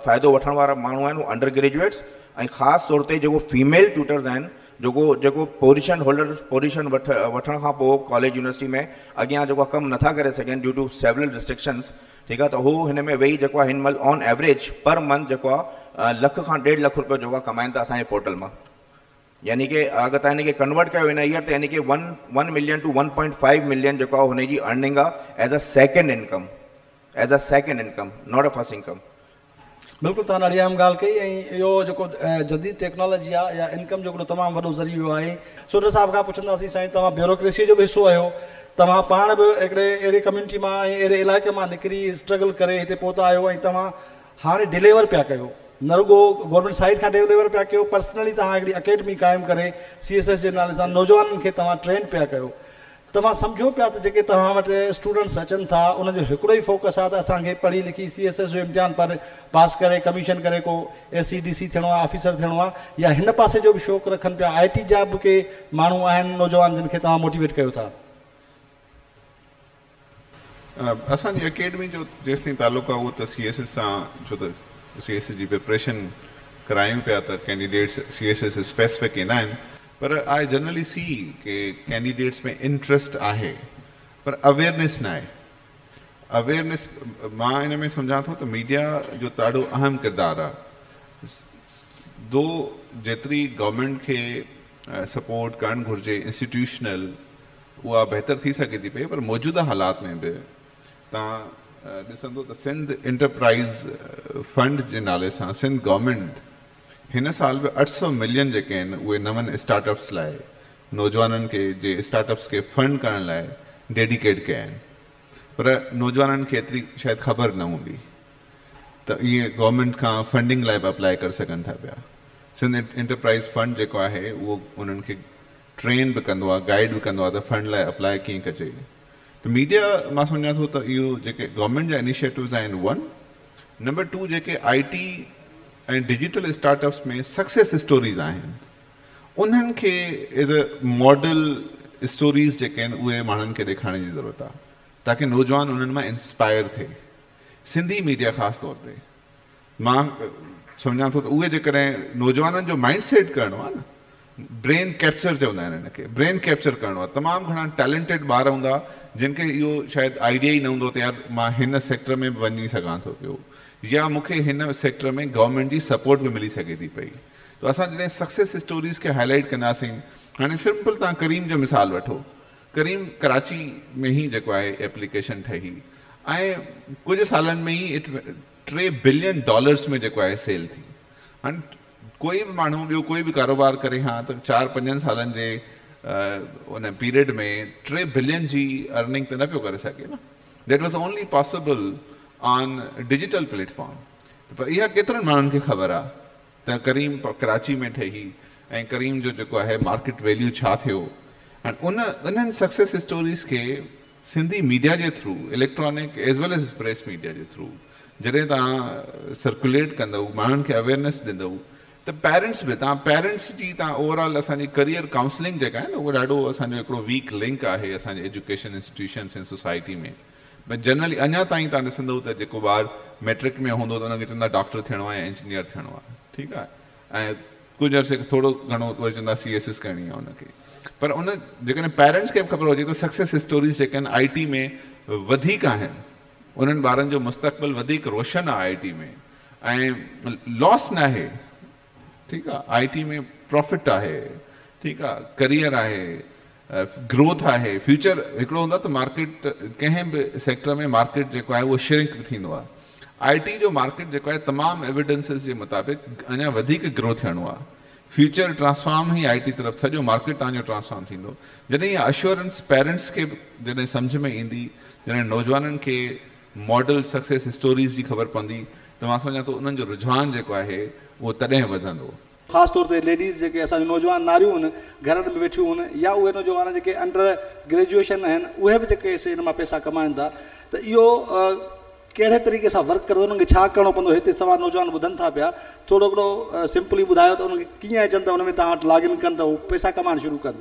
फ़ाइदो वठण वारा माण्हू आहिनि उहे अंडर ग्रेजुएट्स, ऐं ख़ासि तौर ते जेको फीमेल ट्यूटर्स आहिनि, जेको पोजीशन होल्डर पोजीशन वठण खां पोइ कॉलेज यूनिवर्सिटी में अॻियां जेको कमु नथा करे सघनि ड्यू टू सेवरल रिस्ट्रिक्शंस, ठीकु आहे, त हू हिन में वेही जेको आहे हिन महिल ऑन एवरेज पर मंथ जेको आहे 1 लाख खां 1.5 लाख रुपयो जेको आहे कमाइनि था असांजे पोर्टल मां। यानी कि अगरि तव्हां हिनखे कन्वर्ट कयो हिन ईयर त यानी कि 1 मिलियन टू 1.5 मिलियन जेको आहे हुनजी अर्निंग आहे as a second income, as a second income, not a first income. बिल्कुलु तव्हां ॾाढी अहम ॻाल्हि कई ऐं इहो जेको जदीद टेक्नोलॉजी आहे या इनकम जो हिकिड़ो तमामु वॾो ज़रियो आहे। सूरत साहिब खां पुछंदासीं साईं, तव्हां ब्यूरोक्रेसी जो बि हिसो आहियो, तव्हां पाण बि हिकिड़े अहिड़े कम्यूनिटी मां ऐं अहिड़े इलाइक़े मां निकिरी स्ट्रगल करे हिते पहुता आहियो ऐं तव्हां हाणे डिलीवर पिया कयो, न रुगो गवर्नमेंट साइड खां डिलीवर पिया कयो, पर्सनली तव्हां हिकिड़ी अकेडमी क़ाइमु करे CSS जे नाले सां नौजवाननि खे तव्हां ट्रेन पिया कयो। तव्हां सम्झो पिया त जेके तव्हां वटि स्टूडेंट्स अचनि था उनजो हिकिड़ो ई फोकस आहे त असांखे पढ़ी लिखी CSS जो इम्तिहान पर पास करे कमीशन करे को SCDC थियणो आहे, ऑफिसर थियणो आहे, या हिन पासे जो बि शौक़ु रखनि पिया। IT जा बि के माण्हू आहिनि नौजवान जिन खे तव्हां मोटिवेट कयो था? असांजी अकेडमी जो जेसि ताईं तालुक़ु आहे उहो त CSS सां, छो त CSS जी प्रिपरेशन करायूं पिया त कैंडिडेट्स CSS स्पेसिफिक ईंदा आहिनि, पर आई जनरली सी के कैंडिडेट्स में इंट्रस्ट आहे पर अवेयरनेस न आहे। अवेयरनेस मां इन में सम्झां थो त मीडिया जो ॾाढो अहम किरदारु आहे। दो जेतिरी गवर्नमेंट खे सपोर्ट करणु घुरिजे इंस्टीट्यूशनल, उहा बहितर थी सघे थी पई, पर मौजूदा हालात में बि तव्हां ॾिसंदो त सिंध इंटरप्राइज़ फंड जे नाले सां सिंध गवर्नमेंट हिन साल बि 800 मिलियन जेके आहिनि उहे नवनि स्टार्टअप्स लाइ, नौजवाननि खे जे स्टार्टअप्स खे फंड करण लाइ डेडिकेट कया आहिनि। पर नौजवाननि खे एतिरी शायदि ख़बर न हूंदी त इहे गवर्नमेंट खां फंडिंग लाइ बि अप्लाई करे सघनि था पिया। सिंध इंटरप्राइज़ फंड जेको आहे उहो उन्हनि खे ट्रेन बि कंदो आहे, गाइड बि कंदो आहे त फंड लाइ अप्लाई कीअं कजे। त मीडिया मां सम्झां थो त इहो जेके गवर्नमेंट जा इनिशिएटिव्स आहिनि 1, नंबर 2 जेके IT ऐं डिजिटल स्टार्टअप्स में सक्सेस स्टोरीज़ आहिनि उन्हनि खे एज़ अ मॉडल स्टोरीज़ जेके आहिनि उहे माण्हुनि खे ॾेखारण जी ज़रूरत आहे ताकी नौजवान उन्हनि मां इंस्पायर थिए। सिंधी मीडिया ख़ासि तौर ते मां सम्झां थो त उहे जेकॾहिं नौजवाननि जो माइंड सेट करिणो आहे न, ब्रेन कैप्चर चवंदा आहिनि हिनखे, ब्रेन कैप्चर करिणो आहे। तमामु घणा टैलेंटेड ॿार हूंदा जिन खे इहो शायदि आइडिया ई न हूंदो त यार मां हिन सेक्टर में वञी सघां थो पियो, या मूंखे हिन सेक्टर में गवर्नमेंट जी सपोर्ट बि मिली सघे थी पई। त असां जॾहिं सक्सेस स्टोरीज़ खे हाईलाइट कंदासीं, हाणे सिंपल तव्हां करीम जो मिसाल वठो, करीम कराची में ई जेको आहे एप्लीकेशन ठही ऐं कुझु सालनि में ई $3 बिलियन में जेको आहे सेल थी। हाणे कोई बि माण्हू ॿियो कोई बि कारोबार करे हा त 4-5 सालनि जे उन पीरियड में 3 बिलियन जी अर्निंग त न पियो करे सघे न। That was only possible on digital platform. पर इहा केतिरनि माण्हुनि खे ख़बर आहे त करीम कराची में ठही ऐं करीम जो जेको आहे मार्केट वैल्यू छा थियो। ऐं उन्हनि सक्सेस स्टोरीज़ खे सिंधी मीडिया जे थ्रू, इलेक्ट्रॉनिक एज़ वेल एज़ प्रेस मीडिया जे थ्रू जॾहिं तव्हां सर्कुलेट कंदव, माण्हुनि खे अवेयरनेस ॾींदव, त पेरेंट्स बि पेरेंट्स जी ओवरऑल असांजी करियर काउंसलिंग जेका आहे न उहो ॾाढो असांजो हिकिड़ो वीक लिंक आहे असांजे एजुकेशन इंस्टीट्यूशन्स ऐं सोसाइटी में। बट जनरली अञा ताईं तव्हां ॾिसंदव त जेको ॿारु मैट्रिक में हूंदो त हुनखे चवंदा डॉक्टर थियणो आहे, इंजीनियर थियणो आहे, ठीकु आहे, ऐं कुझु अर्से थोरो घणो वरी चवंदा CSS करणी आहे हुनखे। पर उन जेकॾहिं पेरेंट्स खे बि ख़बर हुजे त सक्सेस स्टोरीज़ जेके आहिनि IT में वधीक आहिनि, उन्हनि ॿारनि जो मुस्तक़बिल वधीक रोशन आहे IT में ऐं लॉस न आहे, ठीकु आहे, IT में प्रॉफिट आहे, ठीकु आहे, करियर आहे, ग्रोथ आहे, फ्यूचर हिकिड़ो हूंदो आहे त मार्केट कंहिं बि सेक्टर में मार्केट जेको आहे उहो श्रिंक थींदो आहे। IT जो मार्केट जेको आहे तमामु एविडेंसिस जे मुताबिक़ अञा वधीक ग्रो थियणो आहे। फ्यूचर ट्रांसफॉर्म ई IT तरफ़ सॼो मार्केट तव्हांजो ट्रांसफॉर्म थींदो। जॾहिं इहा अश्योरेंस पेरेंट्स खे जॾहिं सम्झ में ईंदी, जॾहिं नौजवाननि खे मॉडल सक्सेस स्टोरीज़ जी ख़बर पवंदी, त मां सम्झां थो उन्हनि जो रुझान जेको आहे उहो तॾहिं वधंदो। ख़ासि तौर ते लेडीज़ जेके असांजी नौजवान नारियूं आहिनि घरनि में वेठियूं आहिनि, या उहे नौजवान जेके अंडर ग्रेजुएशन आहिनि, उहे बि जेके हिन मां पैसा कमाइनि था, त इहो कहिड़े तरीक़े सां वर्क करो, उन्हनि खे छा करिणो पवंदो? हिते सवा नौजवान ॿुधनि था पिया, थोरो हिकिड़ो सिंपली ॿुधायो त उनखे कीअं अचनि त उन में तव्हां वटि लॉगिन कनि त उहे पैसा कमाइण शुरू कनि।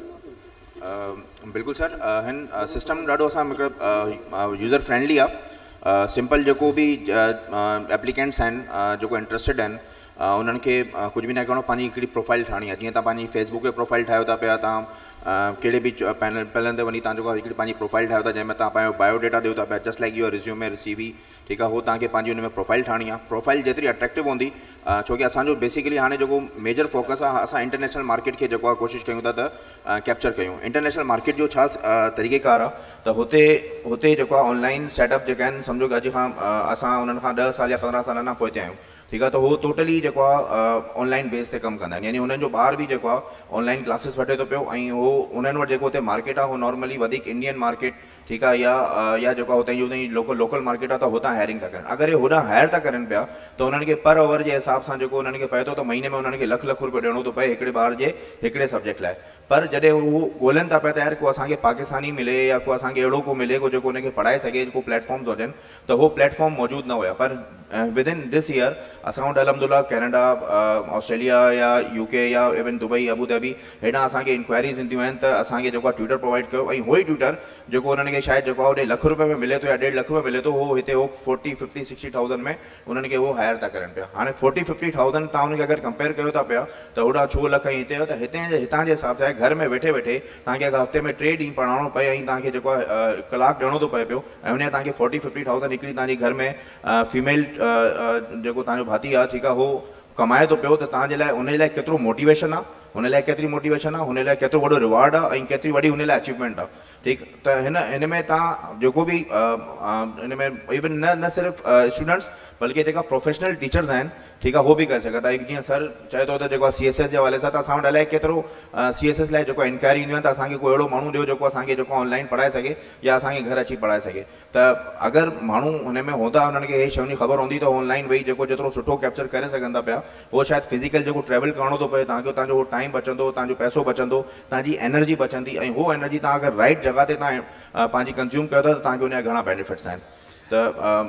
बिल्कुलु सर, हिन सिस्टम ॾाढो असां यूज़र फ्रेंडली आहे। सिंपल जेको बि एप्लीकेंट्स आहिनि जेको इंट्रस्टेड आहिनि उन्हनि खे कुझु बि न करिणो, पंहिंजी हिकिड़ी प्रोफाइल ठाहिणी आहे। जीअं तव्हां पंहिंजी फेसबुक ते प्रोफाइल ठाहियो था पिया, तव्हां कहिड़े बि पैनल ते वञी तव्हां जेको हिकिड़ी पंहिंजी प्रोफाइल ठाहियो था जंहिंमें तव्हां पंहिंजो बायोडेटा ॾियो था पिया, just like your resume CV, ठीकु आहे। उहो तव्हांखे पंहिंजी हुन में प्रोफाइल ठाहिणी आहे। प्रोफाइल जेतिरी अट्रैक्टिव हूंदी, छोकी असांजो बेसिकली हाणे जेको मेजर फोकस आहे, असां इंटरनेशनल मार्केट खे जेको आहे कोशिशि कयूं था त कैप्चर कयूं। इंटरनेशनल मार्केट जो छा तरीक़ेकार आहे त हुते जेको आहे ऑनलाइन सेटअप जेका आहिनि, सम्झो कि अॼु खां असां उन्हनि खां 10 साल या 15 साल अञा पोइ आहियूं, ठीकु आहे। त उहो टोटली जेको आहे ऑनलाइन बेस ते कमु कंदा आहिनि, यानी हुननि जो ॿार बि जेको आहे ऑनलाइन क्लासिस वठे थो पियो, ऐं उहो उन्हनि वटि जेको हुते मार्केट आहे उहो नॉर्मली वधीक इंडियन मार्केट, ठीकु आहे, या जेको आहे हुते जी लोकल मार्केट आहे, त हुतां हायरिंग था कनि। अगरि हे होॾां हायर था करनि पिया त उन्हनि खे पर आवर जे हिसाब सां जेको उन्हनि खे पए थो त महीने में उन्हनि खे लख रुपयो ॾियणो थो पए हिकिड़े ॿार जे हिकिड़े सब्जेक्ट लाइ। पर जॾहिं उहो ॻोल्हनि था पिया त यार को असांखे पाकिस्तानी मिले या को असांखे अहिड़ो को मिले को जेको उनखे पढ़ाए सघे, को प्लेटफॉर्म्स हुजनि, त उहो प्लेटफॉर्म मौजूदु न हुया। पर विदिन दिस ईयर असां वटि अलहमदुलिल्लाह कैनेडा, ऑस्ट्रेलिया या UK या इवन दुबई, अबू धाबी, हेॾां असांखे इंक्वायरीज़ ईंदियूं आहिनि त असांखे जेको आहे ट्यूटर प्रोवाइड कयो, ऐं उहो ई ट्यूटर जेको उन्हनि खे शायदि जेको आहे होॾे लख रुपए में मिले थो या 1.5 लख में मिले थो, उहो हिते उहो 40, 50, 60,000 में उन्हनि खे उहो हायर था करनि पिया। हाणे 40, 50,000 तव्हां उनखे अगरि कंपेयर कयो था पिया त होॾां 6 लख ऐं हिते त हितां जे हिसाब सां घर में वेठे वेठे तव्हांखे अगरि हफ़्ते में 3 ॾींहं पढ़ाइणो पए ऐं तव्हांखे जेको आहे कलाकु ॾियणो थो पए पियो, ऐं उन तव्हांखे 40, 50,000 हिकिड़ी तव्हांजी घर में फीमेल जेको तव्हांजो भाती आहे, ठीकु आहे, उहो कमाए थो पियो, त तव्हांजे लाइ उनजे लाइ केतिरो मोटिवेशन आहे, हुन लाइ केतिरी मोटिवेशन आहे, हुन लाइ केतिरो वॾो रिवार्ड आहे, ऐं केतिरी वॾी हुन लाइ अचीवमेंट आहे, ठीकु। त हिन में तव्हां जेको बि हिन में इवन न सिर्फ़ु स्टूडेंट्स बल्कि जेका प्रोफेशनल टीचर्स आहिनि, ठीकु आहे, उहो बि करे सघनि था। जीअं सर चए थो त जेको आहे CSS जे हवाले सां, त असां वटि अलाए केतिरो CSS लाइ जेको इंक्वायरी ईंदियूं आहिनि, त असांखे कोई अहिड़ो माण्हू ॾियो जेको असांखे जेको ऑनलाइन पढ़ाए सघे या असांखे घर अची पढ़ाए सघे। त अगरि माण्हू हुन में हूंदा, हुननि खे इहे शयुनि जी ख़बर हूंदी, त ऑनलाइन वेही जेको जेतिरो सुठो कैप्चर करे सघनि था पिया, उहो शायदि फिज़िकल जेको ट्रेवल करिणो थो पए तव्हांखे, तव्हांजो उहो टाइम बचंदो, तव्हांजो पैसो बचंदो, तव्हांजी एनर्जी बचंदी, ऐं उहो एनर्जी तव्हां अगरि राइट जॻह ते तव्हां पंहिंजी कंज़्यूम कयो था त तव्हांखे उनजा घणा बेनिफिट्स आहिनि। त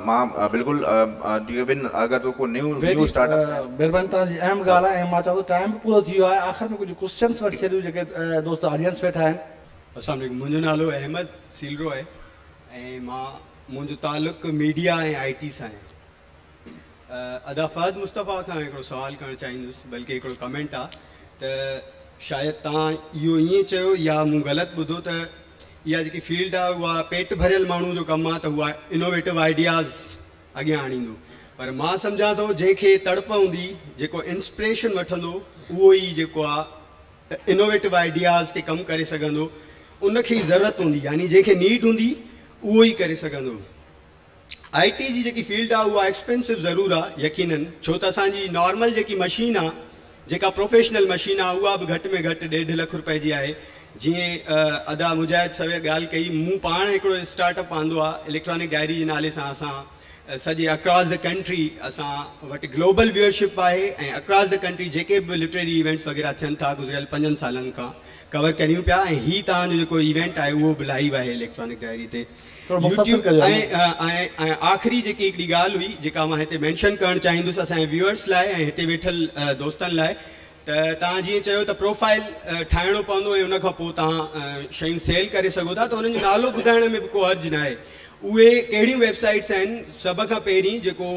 मां बिल्कुलु अगरि को न्यू स्टार्टअप, महिरबानी तव्हांजी अहम ॻाल्हि आहे, ऐं मां चवां थो टाइम पूरो थी वियो आहे। आख़िर में कुझु क्वेश्चन्स वठी छॾियूं जेके दोस्त ऑडियंस वेठा आहिनि। अस्सलाम वालेकुम, मुंहिंजो नालो अहमद सीलरो आहे ऐं मुंहिंजो तालुक़ु मीडिया ऐं IT सां आहे। अदाफ़ाद मुस्तफ़ा खां हिकिड़ो सुवालु करणु चाहींदुसि, बल्कि हिकिड़ो कमेंट आहे त शायदि तव्हां इहो ईअं चयो या मूं ग़लति ॿुधो त इहा जेकी फील्ड आहे उहा पेट भरियल माण्हू जो कमु आहे, त उहा इनोवेटिव आइडियाज़ अॻियां आणींदो। पर मां सम्झां थो जंहिंखे तड़प हूंदी, जेको इंस्पिरेशन वठंदो, उहो ई जेको आहे इनोवेटिव आइडियाज़ ते कमु करे सघंदो, उनखे ई ज़रूरत हूंदी, यानी जंहिंखे नीड हूंदी उहो ई करे सघंदो। IT जी जेकी फील्ड आहे उहा एक्सपेंसिव ज़रूरु आहे यकीनन, छो त असांजी नॉर्मल जेकी मशीन आहे, जेका प्रोफेशनल मशीन आहे, उहा बि घटि में घटि 1.5 लख रुपए जी आहे। जीअं अदा मुजाहिद सवेर ॻाल्हि कई, मूं पाण हिकिड़ो स्टार्टअप आंदो आहे इलेक्ट्रॉनिक डायरी जे नाले सां। असां सॼे अक्रॉस द कंट्री असां वटि ग्लोबल व्यूअरशिप आहे, ऐं अक्रॉस द कंट्री जेके बि लिटरेरी इवेंट्स वग़ैरह थियनि था गुज़िरियल 5 सालनि खां कवर करियूं पिया, ऐं हीअ तव्हांजो जेको इवेंट आहे उहो बि लाइव आहे इलेक्ट्रॉनिक डायरी ते, यूट्यूब। ऐं आख़िरी जेकी हिकिड़ी ॻाल्हि हुई जेका मां हिते मैंशन करणु चाहींदुसि असांजे व्यूअर्स लाइ ऐं हिते वेठल दोस्तनि लाइ, त तव्हां जीअं चयो त प्रोफाइल ठाहिणो पवंदो ऐं उनखां पोइ तव्हां शयूं सेल करे सघो था, त हुननि जो नालो ॿुधाइण में बि को अर्ज़ु न आहे। उहे कहिड़ियूं वेबसाइट्स आहिनि? सभ खां पहिरीं जेको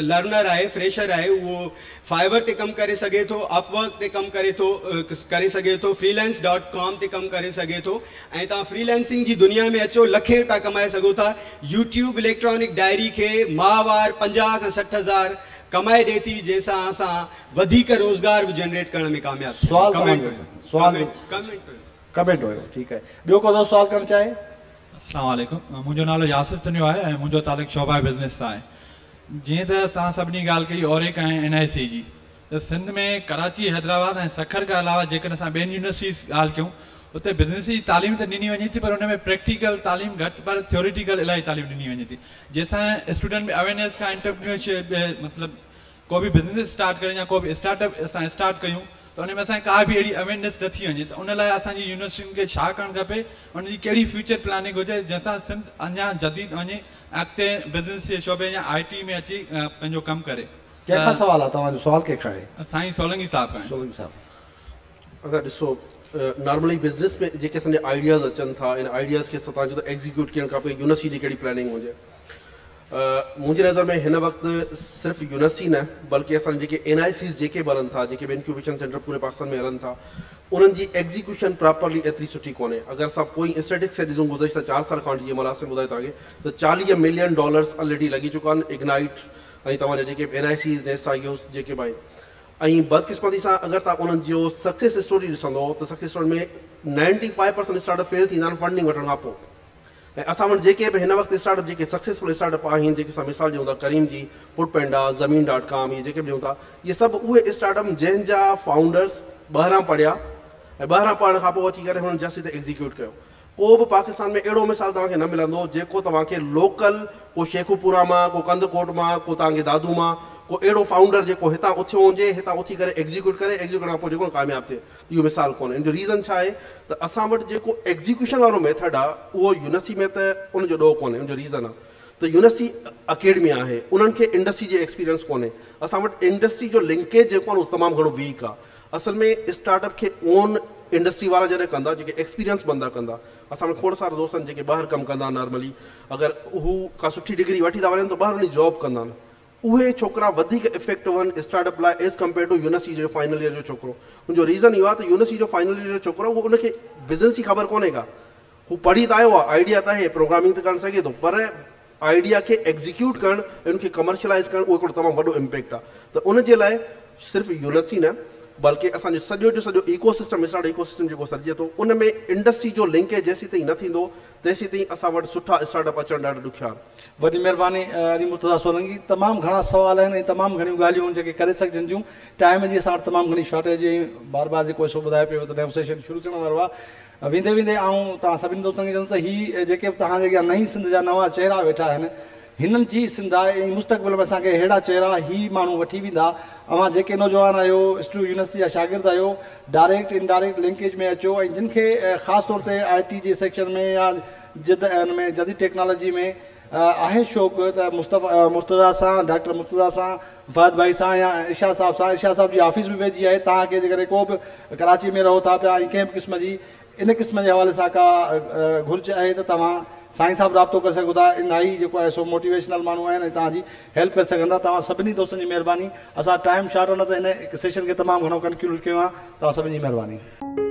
लर्नर आहे, फ्रेशर आहे, उहो फाइवर ते कमु करे सघे थो, अपवर्क ते कमु करे सघे थो, freelance.com ते कमु करे सघे थो, ऐं तव्हां फ्रीलैंसिंग जी दुनिया में अचो, लखे रुपया कमाए सघो था। यूट्यूब इलेक्ट्रॉनिक डायरी खे माहवार 50 खां 60 हज़ार कमाए ॾिए थी, जंहिंसां असां वधीक रोज़गार बि जनरेट करण में कामयाब। कमेंट हुयो, ठीकु आहे। ॿियो को दोस्त सवाल करणु चाहे? अस्सलाम वालेकुम, मुंहिंजो नालो यासिर चनियो आहे ऐं मुंहिंजो तालुक़ु शोभा बिज़नेस सां आहे। जीअं त तव्हां सभिनी ॻाल्हि कई ओरेक ऐं NIC जी, त सिंध में कराची, हैदराबाद ऐं सखर खां अलावा जेकॾहिं असां ॿियनि यूनिवर्सिटीज़ ॻाल्हि कयूं, उते बिज़नेस जी तालीम त ॾिनी वञे थी, पर हुन में प्रैक्टिकल तालीम घटि, पर थ्योरिटिकल इलाही तालीम ॾिनी वञे थी, जंहिंसां स्टूडेंट में अवेयरनेस खां एंटरप्रेन्योरशिप, मतिलबु को बि बिज़नेस स्टार्ट कयूं या को बि स्टार्टअप असां स्टार्ट कयूं, त उन में असांखे का बि अहिड़ी अवेयरनेस न थी वञे। त उन लाइ असांजी यूनिवर्सिटियुनि खे छा करणु खपे, उनजी कहिड़ी फ्यूचर प्लानिंग हुजे जंहिंसां सिंध अञा जदीद वञे, अॻिते बिज़नेस जे शोबे या IT में अची पंहिंजो कमु करे। कंहिंखां सवाल आहे? तव्हांजो सवाल कंहिंखां आहे? साईं सोलंगी साहब खां। सोलंगी साहब, अगरि ॾिसो नॉर्मली बिज़नेस में जेके असांजे आइडियाज़ अचनि था, इन आइडियाज़ खे तव्हांजो त एग्ज़ीक्यूट करणु खपे, यूनिवर्सिटी जी कहिड़ी प्लानिंग हुजे। मुंहिंजी नज़र में हिन वक़्तु सिर्फ़ु यूनिवर्सिटी न बल्कि असां जेके NICs जेके बि हलनि था, जेके बि इंक्यूबेशन सेंटर पूरे पाकिस्तान में हलनि था, उन्हनि जी एग्जीक्यूशन प्रॉपरली एतिरी सुठी कोन्हे। अगरि असां कोई स्टेटिक्स से ॾिसूं गुज़िश्ता 4 साल खां जीअं मलासिम ॿुधाए तव्हांखे त $40 मिलियन ऑलरेडी लॻी चुका आहिनि इग्नाइट ऐं तव्हांजा जेके NICs नेस्टागियोस जेके बि आहिनि। ऐं बदकिस्मती सां अगरि तव्हां उन्हनि जो सक्सेस स्टोरी ॾिसंदो त सक्सेस स्टोरी में 95% स्टार्टअप फेल थींदा आहिनि फंडिंग वठण खां पोइ। ऐं असां वटि जेके बि हिन वक़्तु स्टार्टअप जेके सक्सेसफुल स्टार्टअप आहिनि, जेके असां मिसाल ॾियूं था करीम जी, फूडपैंडा, ज़मीन.com, इहे जेके बि ॾियूं था, इहे सभु उहे स्टार्टअप जंहिंजा फाउंडर्स ॿाहिरां पढ़िया ऐं ॿाहिरां पढ़ण खां पोइ अची करे हुननि जस्ट हिते एग्ज़ीक्यूट कयो। को बि पाकिस्तान में अहिड़ो मिसाल तव्हांखे न मिलंदो जेको तव्हांखे लोकल को शेखुपुरा मां, को कंदकोट मां, को तव्हांखे दादू मां, को अहिड़ो फाउंडर जेको हितां उथियो हुजे, हितां उथी करे एग्ज़ीक्यूट खां पोइ जेको कामयाबु थिए, इहो मिसाल कोन्हे। इन जो रीज़न छा आहे त असां वटि जेको एग्ज़ीक्यूशन वारो मेथड आहे उहो यूनिवर्सिटी में त उनजो ॾोह कोन्हे। उनजो रीज़न आहे त यूनिवर्सिटी अकेडमी आहे, उन्हनि खे इंडस्ट्री जो एक्सपीरियंस कोन्हे। असां वटि इंडस्ट्री जो लिंकेज जेको आहे उहो तमामु घणो वीक आहे। असल में स्टार्टअप खे ओन इंडस्ट्री वारा जॾहिं कंदा, जेके एक्सपीरियंस बंदा कंदा, असां वटि खोड़ सारा दोस्त आहिनि जेके ॿाहिरि कमु कंदा नॉर्मली, अगरि हू का सुठी डिग्री वठी था वञनि त ॿाहिरि वञी जॉब कंदा आहिनि। उहे छोकिरा वधीक इफेक्टिव आहिनि स्टार्टअप लाइ एज़ कम्पेयर टू यूनिवर्सिटी जो फाइनल ईयर जो छोकिरो। उनजो रीज़न इहो आहे त यूनिवर्सिटी जो फाइनल ईयर जो छोकिरो उहो उनखे बिज़नेस जी ख़बर कोन्हे का, हू पढ़ी त आयो आहे, आइडिया त आहे, प्रोग्रामिंग त करे सघे थो, पर आइडिया खे एग्ज़ीक्यूट करणु ऐं उनखे कमर्शलाइज़ करणु उहो हिकिड़ो तमामु वॾो इम्पैक्ट आहे। त उनजे लाइ सिर्फ़ु यूनिवर्सिटी न बल्कि असांजो सॼो जो सॼो इकोसिस्टम, स्टार्ट इकोसिस्टम जेको सॾिजे थो, उन में इंडस्ट्री जो लिंकेज जेसीं ताईं न थींदो तेसीं ताईं असां वटि सुठा स्टार्टअप अचणु ॾाढो ॾुखियार। वॾी महिरबानी अली मुर्तज़ा सोलंकी। तमामु घणा सुवाल आहिनि ऐं तमामु घणियूं ॻाल्हियूं जेके करे सघजनि थियूं। टाइम जी असां वटि तमामु घणी शॉर्टेज ऐं बार बार जेको हिसो ॿुधाए पियो त डेमोस्ट्रेशन शुरू थियण वारो आहे। वेंदे वेंदे आऊं तव्हां सभिनी दोस्तनि खे चवंदुसि त हीअ जेके बि तव्हांजे अॻियां नई सिंध जा नवां चहिरा वेठा आहिनि, हिननि जी सिंध आहे ऐं मुस्तक़बिल में असांखे अहिड़ा चहिरा ही माण्हू वठी वेंदा। अवां जेके नौजवान आहियो, स्टूडेंट यूनिवर्सिटी जा शागिर्द आहियो, डायरेक्ट इनडायरेक्ट लिंकेज में अचो ऐं जिन खे ख़ासि तौर ते IT जे सेक्शन में या हुन में जदीद टेक्नोलॉजी में आहे शौक़ु त मुर्तज़ा सां, डॉक्टर मुर्तज़ा सां, फहद भाई सां या इशा साहब सां, इशा साहब जी ऑफिस बि वेझी आहे। तव्हांखे जेकॾहिं को बि कराची में रहो था पिया ऐं कंहिं बि क़िस्म जी इन क़िस्म जे हवाले सां का घुर्ज आहे त तव्हां साईं साहब राब्तो करे सघो था। इलाही जेको आहे सो मोटिवेशनल माण्हू आहिनि ऐं तव्हांजी हेल्प करे सघंदा। तव्हां सभिनी दोस्तनि जी महिरबानी। असां टाइम शॉर्ट न त हिन सेशन खे तमामु घणो कंक्लूड कयो आहे। तव्हां सभिनी जी महिरबानी।